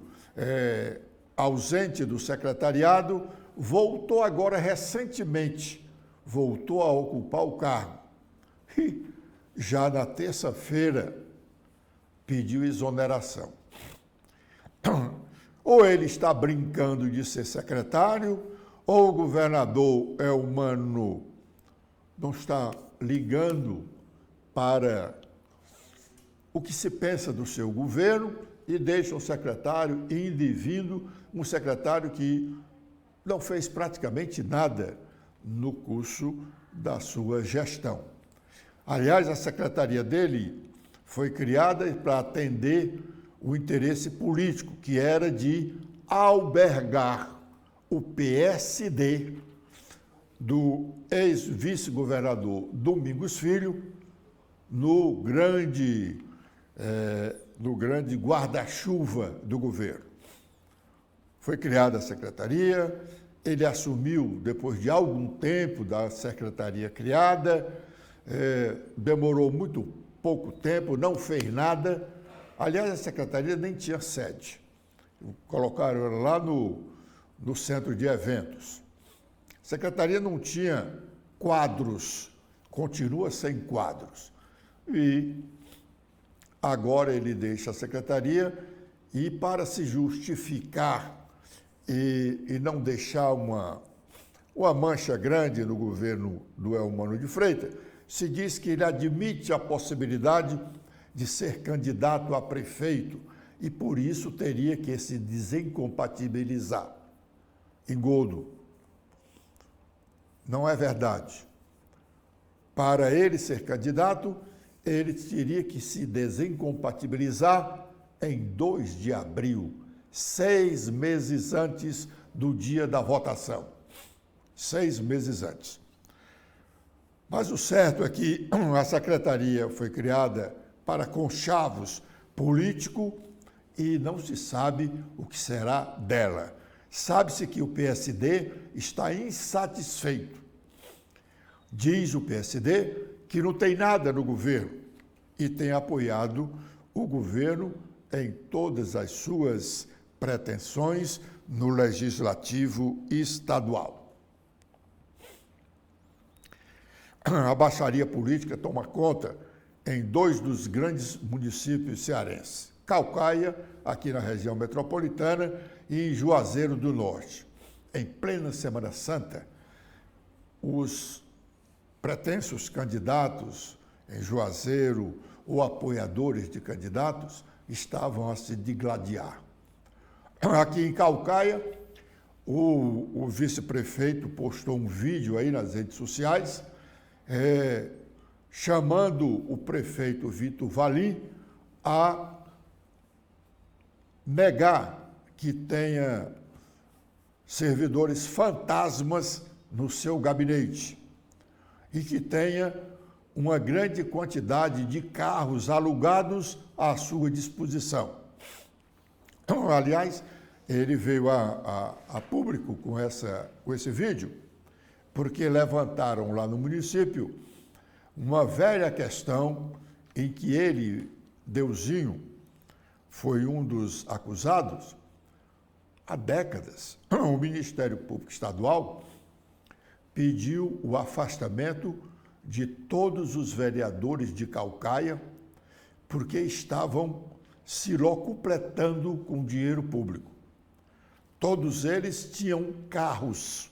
ausente do secretariado, voltou agora recentemente, voltou a ocupar o cargo. E já na terça-feira pediu exoneração. Ou ele está brincando de ser secretário, ou o governador Eumano não está ligando para o que se pensa do seu governo e deixa um secretário indo e vindo, um secretário que não fez praticamente nada no curso da sua gestão. Aliás, a secretaria dele foi criada para atender o interesse político, que era de albergar o PSD do ex-vice-governador Domingos Filho no grande guarda-chuva do governo. Foi criada a secretaria, ele assumiu depois de algum tempo da secretaria criada, demorou muito pouco tempo, não fez nada. Aliás, a secretaria nem tinha sede. Colocaram ela lá no centro de eventos. A secretaria não tinha quadros, continua sem quadros. E agora ele deixa a secretaria e, para se justificar e não deixar uma mancha grande no governo do Eumano de Freitas, se diz que ele admite a possibilidade de ser candidato a prefeito e, por isso, teria que se desincompatibilizar. Engodo. Não é verdade. Para ele ser candidato, ele teria que se desincompatibilizar em 2 de abril, 6 meses antes do dia da votação. 6 meses antes. Mas o certo é que a secretaria foi criada para conchavos político e não se sabe o que será dela. Sabe-se que o PSD está insatisfeito. Diz o PSD que não tem nada no governo e tem apoiado o governo em todas as suas pretensões no legislativo estadual. A baixaria política toma conta em 2 dos grandes municípios cearenses, Caucaia, aqui na região metropolitana, e em Juazeiro do Norte. Em plena Semana Santa, os pretensos candidatos em Juazeiro ou apoiadores de candidatos estavam a se digladiar. Aqui em Caucaia, o vice-prefeito postou um vídeo aí nas redes sociais chamando o prefeito Vitor Valim a negar que tenha servidores fantasmas no seu gabinete e que tenha uma grande quantidade de carros alugados à sua disposição. Aliás, ele veio a público com esse vídeo, porque levantaram lá no município uma velha questão em que ele, Deusinho, foi um dos acusados há décadas. O Ministério Público Estadual pediu o afastamento de todos os vereadores de Caucaia porque estavam se locupletando com dinheiro público. Todos eles tinham carros,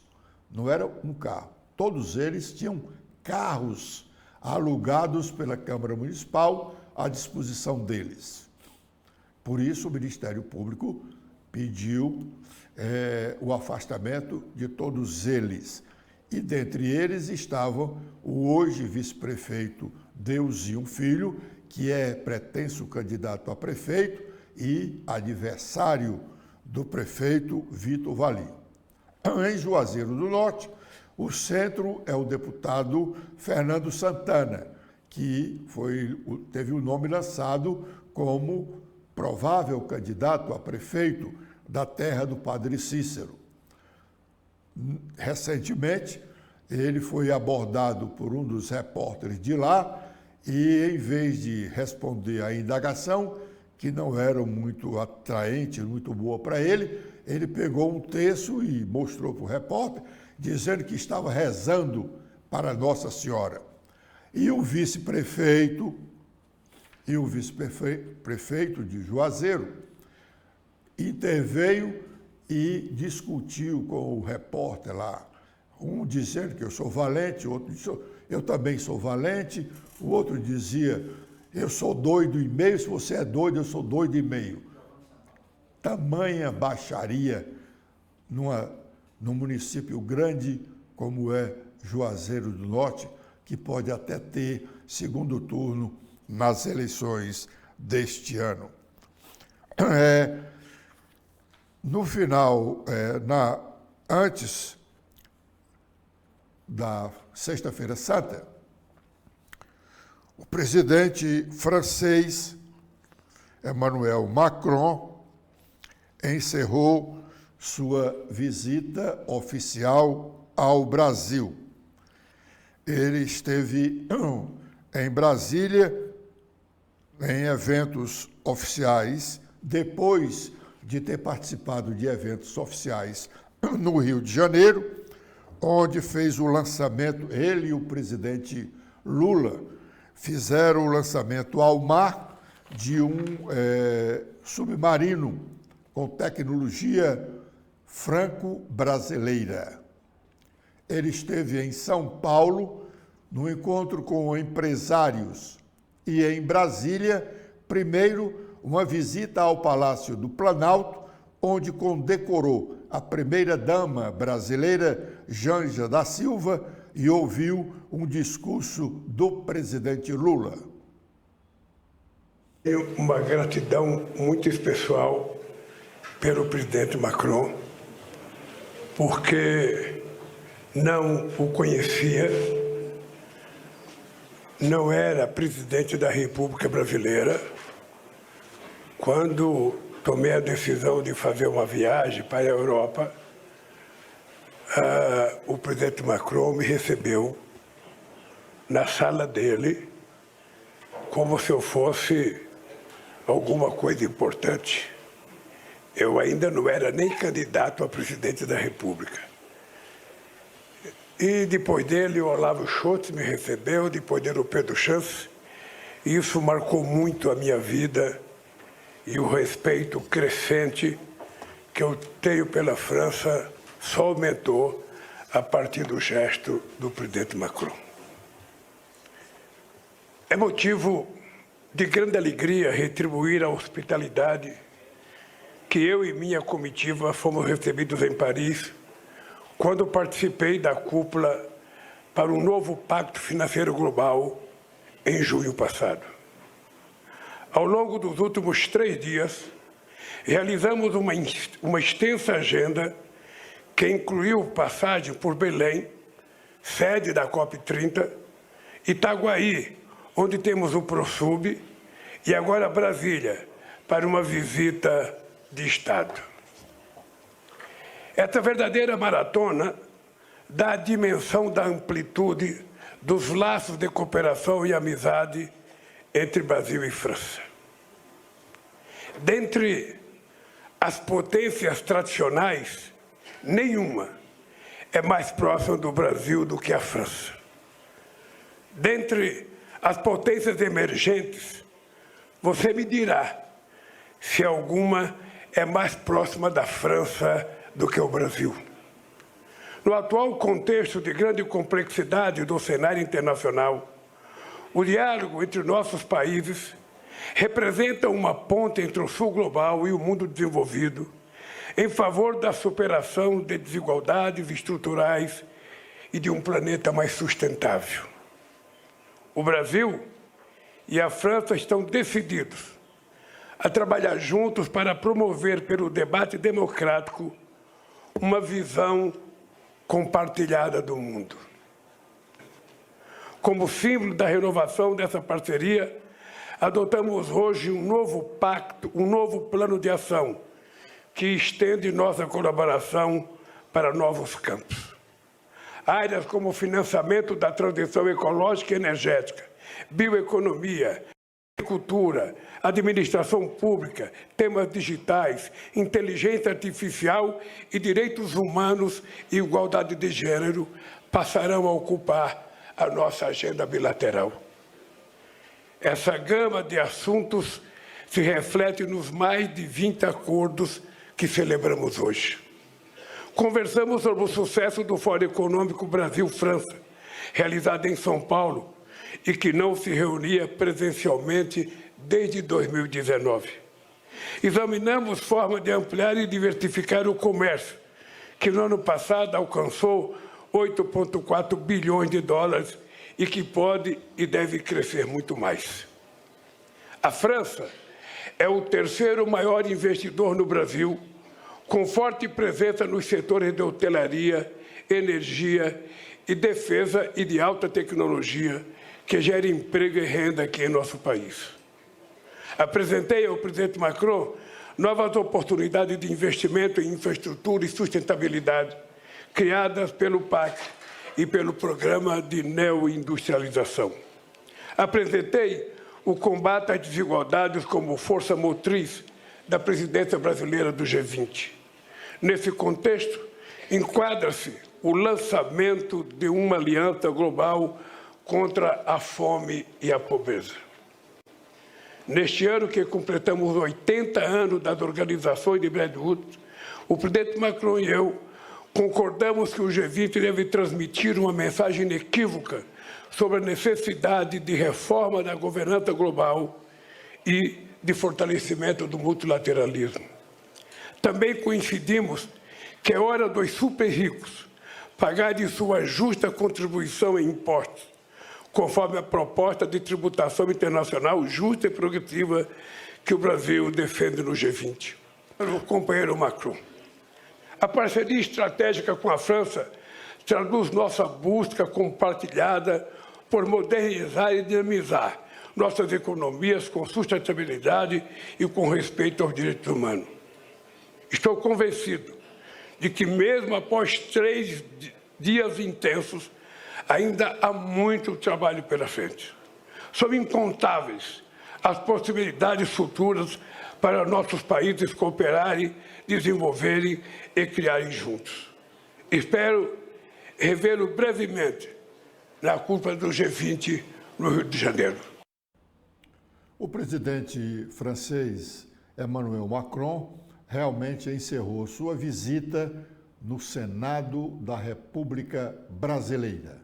não era um carro, todos eles tinham carros alugados pela Câmara Municipal à disposição deles. Por isso, o Ministério Público pediu o afastamento de todos eles. E dentre eles estavam o hoje vice-prefeito Deusinho Filho, que é pretenso candidato a prefeito e adversário do prefeito Vitor Valim. Em Juazeiro do Norte, o centro é o deputado Fernando Santana, que teve o nome lançado como provável candidato a prefeito da terra do Padre Cícero. Recentemente, ele foi abordado por um dos repórteres de lá e, em vez de responder à indagação, que não era muito atraente, muito boa para ele, ele pegou um texto e mostrou para o repórter, dizendo que estava rezando para Nossa Senhora. E o vice-prefeito de Juazeiro interveio e discutiu com o repórter lá, um dizendo que eu sou valente, o outro disse, eu também sou valente, o outro dizia, eu sou doido e meio, se você é doido, eu sou doido e meio. Tamanha baixaria num município grande como é Juazeiro do Norte, que pode até ter segundo turno nas eleições deste ano. No final, antes da Sexta-feira Santa, o presidente francês Emmanuel Macron encerrou sua visita oficial ao Brasil. Ele esteve em Brasília em eventos oficiais, depois de ter participado de eventos oficiais no Rio de Janeiro, onde fez o lançamento, ele e o presidente Lula fizeram o lançamento ao mar de um submarino com tecnologia franco-brasileira. Ele esteve em São Paulo, no encontro com empresários, e em Brasília, primeiro, uma visita ao Palácio do Planalto, onde condecorou a primeira-dama brasileira, Janja da Silva, e ouviu um discurso do presidente Lula. Tenho uma gratidão muito especial pelo presidente Macron, porque não o conhecia, não era presidente da República Brasileira. Quando tomei a decisão de fazer uma viagem para a Europa, o presidente Macron me recebeu na sala dele como se eu fosse alguma coisa importante. Eu ainda não era nem candidato a presidente da República. E depois dele, o Olavo Scholz me recebeu, depois dele o Pedro Chance. E isso marcou muito a minha vida e o respeito crescente que eu tenho pela França só aumentou a partir do gesto do presidente Macron. É motivo de grande alegria retribuir a hospitalidade que eu e minha comitiva fomos recebidos em Paris quando participei da cúpula para um novo Pacto Financeiro Global em junho passado. Ao longo dos últimos 3 dias, realizamos uma extensa agenda que incluiu passagem por Belém, sede da COP30, Itaguaí, onde temos o ProSub, e agora Brasília, para uma visita de Estado. Essa verdadeira maratona dá a dimensão da amplitude dos laços de cooperação e amizade entre Brasil e França. Dentre as potências tradicionais, nenhuma é mais próxima do Brasil do que a França. Dentre as potências emergentes, Você me dirá se alguma é mais próxima da França do que o Brasil. No atual contexto de grande complexidade do cenário internacional, o diálogo entre nossos países representa uma ponte entre o Sul global e o mundo desenvolvido, em favor da superação de desigualdades estruturais e de um planeta mais sustentável. O Brasil e a França estão decididos a trabalhar juntos para promover, pelo debate democrático, uma visão compartilhada do mundo. Como símbolo da renovação dessa parceria, adotamos hoje um novo pacto, um novo plano de ação que estende nossa colaboração para novos campos. Áreas como o financiamento da transição ecológica e energética, bioeconomia, agricultura, administração pública, temas digitais, inteligência artificial e direitos humanos e igualdade de gênero passarão a ocupar a nossa agenda bilateral. Essa gama de assuntos se reflete nos mais de 20 acordos que celebramos hoje. Conversamos sobre o sucesso do Fórum Econômico Brasil-França, realizado em São Paulo, e que não se reunia presencialmente desde 2019. Examinamos formas de ampliar e diversificar o comércio, que no ano passado alcançou 8,4 bilhões de dólares e que pode e deve crescer muito mais. A França é o terceiro maior investidor no Brasil, com forte presença nos setores de hotelaria, energia e defesa e de alta tecnologia, que gera emprego e renda aqui em nosso país. Apresentei ao presidente Macron novas oportunidades de investimento em infraestrutura e sustentabilidade, criadas pelo PAC e pelo Programa de Neoindustrialização. Apresentei o combate às desigualdades como força motriz da presidência brasileira do G20. Nesse contexto, enquadra-se o lançamento de uma aliança global contra a fome e a pobreza. Neste ano que completamos 80 anos das organizações de Bretton Woods, o presidente Macron e eu concordamos que o G20 deve transmitir uma mensagem inequívoca sobre a necessidade de reforma da governança global e de fortalecimento do multilateralismo. Também coincidimos que é hora dos super-ricos pagarem sua justa contribuição em impostos, conforme a proposta de tributação internacional justa e progressiva que o Brasil defende no G20. O companheiro Macron. A parceria estratégica com a França traduz nossa busca compartilhada por modernizar e dinamizar nossas economias com sustentabilidade e com respeito aos direitos humanos. Estou convencido de que, mesmo após 3 dias intensos, ainda há muito trabalho pela frente. São incontáveis as possibilidades futuras para nossos países cooperarem, desenvolverem e criarem juntos. Espero revê-lo brevemente na cúpula do G20 no Rio de Janeiro. O presidente francês Emmanuel Macron realmente encerrou sua visita no Senado da República Brasileira.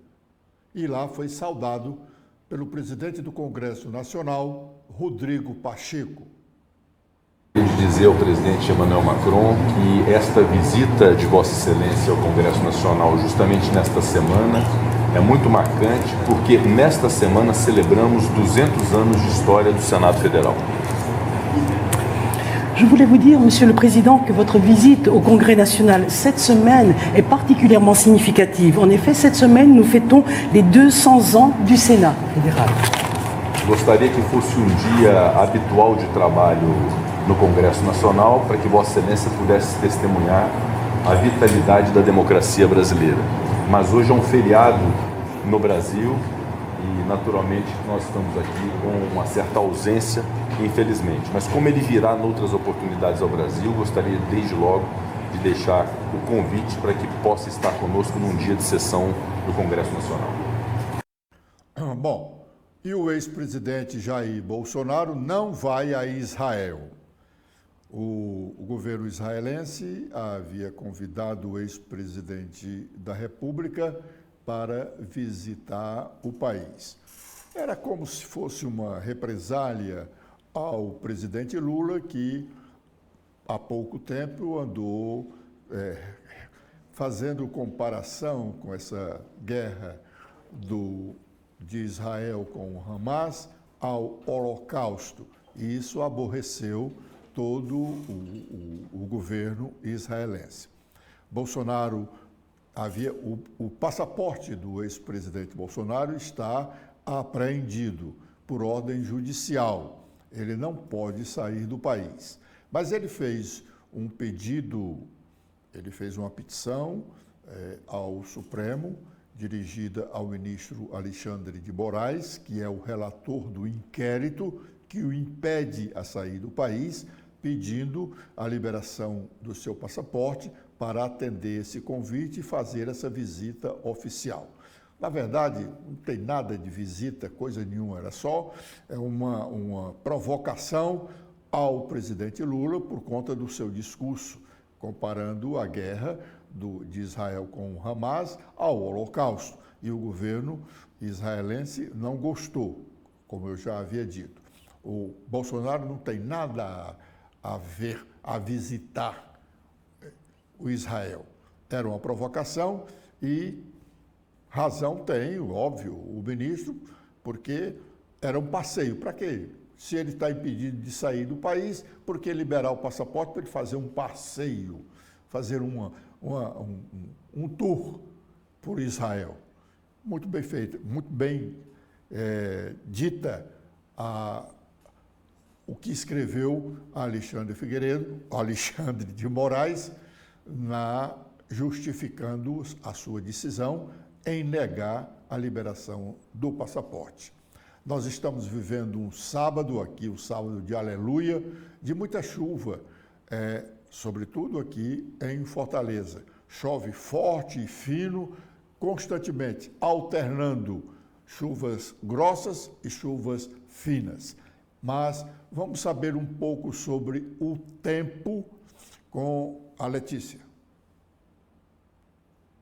E lá foi saudado pelo presidente do Congresso Nacional, Rodrigo Pacheco. Quero dizer ao presidente Emmanuel Macron que esta visita de Vossa Excelência ao Congresso Nacional, justamente nesta semana, é muito marcante, porque nesta semana celebramos 200 anos de história do Senado Federal. Je voulais vous dire, Monsieur le Président, que votre visite au Congrès national cette semaine est particulièrement significative. En effet, cette semaine, nous fêtons les 200 ans du Sénat fédéral. Gostaria que fosse dia habitual de trabalho no Congresso Nacional para que Vossa Excelência pudesse testemunhar a vitalidade da democracia brasileira. Mas hoje é um feriado no Brasil e, naturalmente, nós estamos aqui com uma certa ausência, infelizmente. Mas como ele virá noutras oportunidades ao Brasil, gostaria desde logo de deixar o convite para que possa estar conosco num dia de sessão do Congresso Nacional. Bom, E o ex-presidente Jair Bolsonaro não vai a Israel. O governo israelense havia convidado o ex-presidente da República para visitar o país. Era como se fosse uma represália ao presidente Lula, que há pouco tempo andou fazendo comparação com essa guerra de Israel com o Hamas ao Holocausto. E isso aborreceu todo o governo israelense. Bolsonaro o passaporte do ex-presidente Bolsonaro está apreendido por ordem judicial. Ele não pode sair do país. Mas ele fez um pedido, ele fez uma petição ao Supremo, dirigida ao ministro Alexandre de Moraes, que é o relator do inquérito que o impede a sair do país, pedindo a liberação do seu passaporte para atender esse convite e fazer essa visita oficial. Na verdade, não tem nada de visita, coisa nenhuma, era só uma provocação ao presidente Lula por conta do seu discurso, comparando a guerra de Israel com o Hamas ao Holocausto. E o governo israelense não gostou, como eu já havia dito. O Bolsonaro não tem nada a visitar o Israel. Era uma provocação e razão tem, óbvio, o ministro, porque era um passeio. Para quê? Se ele está impedido de sair do país, por que liberar o passaporte para ele fazer um passeio, fazer um tour por Israel? Muito bem feito, muito bem dita o que escreveu Alexandre de Moraes, justificando a sua decisão em negar a liberação do passaporte. Nós estamos vivendo um sábado aqui, um sábado de aleluia, de muita chuva, sobretudo aqui em Fortaleza. Chove forte e fino, constantemente, alternando chuvas grossas e chuvas finas. Mas vamos saber um pouco sobre o tempo com a Letícia.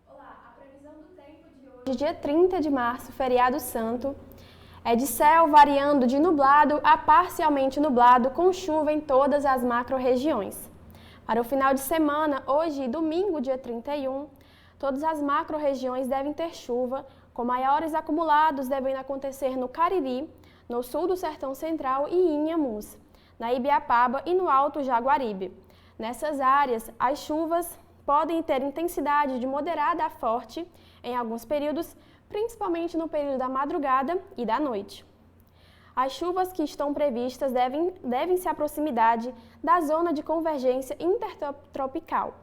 Olá, a previsão do tempo de hoje, dia 30 de março, feriado santo, é de céu variando de nublado a parcialmente nublado, com chuva em todas as macro-regiões. Para o final de semana, hoje e domingo, dia 31, todas as macro-regiões devem ter chuva, com maiores acumulados devem acontecer no Cariri, no sul do Sertão Central e em Inhamuns, na Ibiapaba e no Alto Jaguaribe. Nessas áreas, as chuvas podem ter intensidade de moderada a forte em alguns períodos, principalmente no período da madrugada e da noite. As chuvas que estão previstas devem-se à proximidade da zona de convergência intertropical.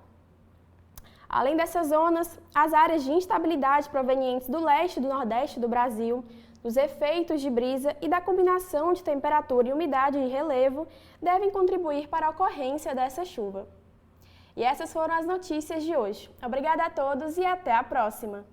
Além dessas zonas, as áreas de instabilidade provenientes do leste e do nordeste do Brasil, dos efeitos de brisa e da combinação de temperatura e umidade de relevo devem contribuir para a ocorrência dessa chuva. E essas foram as notícias de hoje. Obrigada a todos e até a próxima!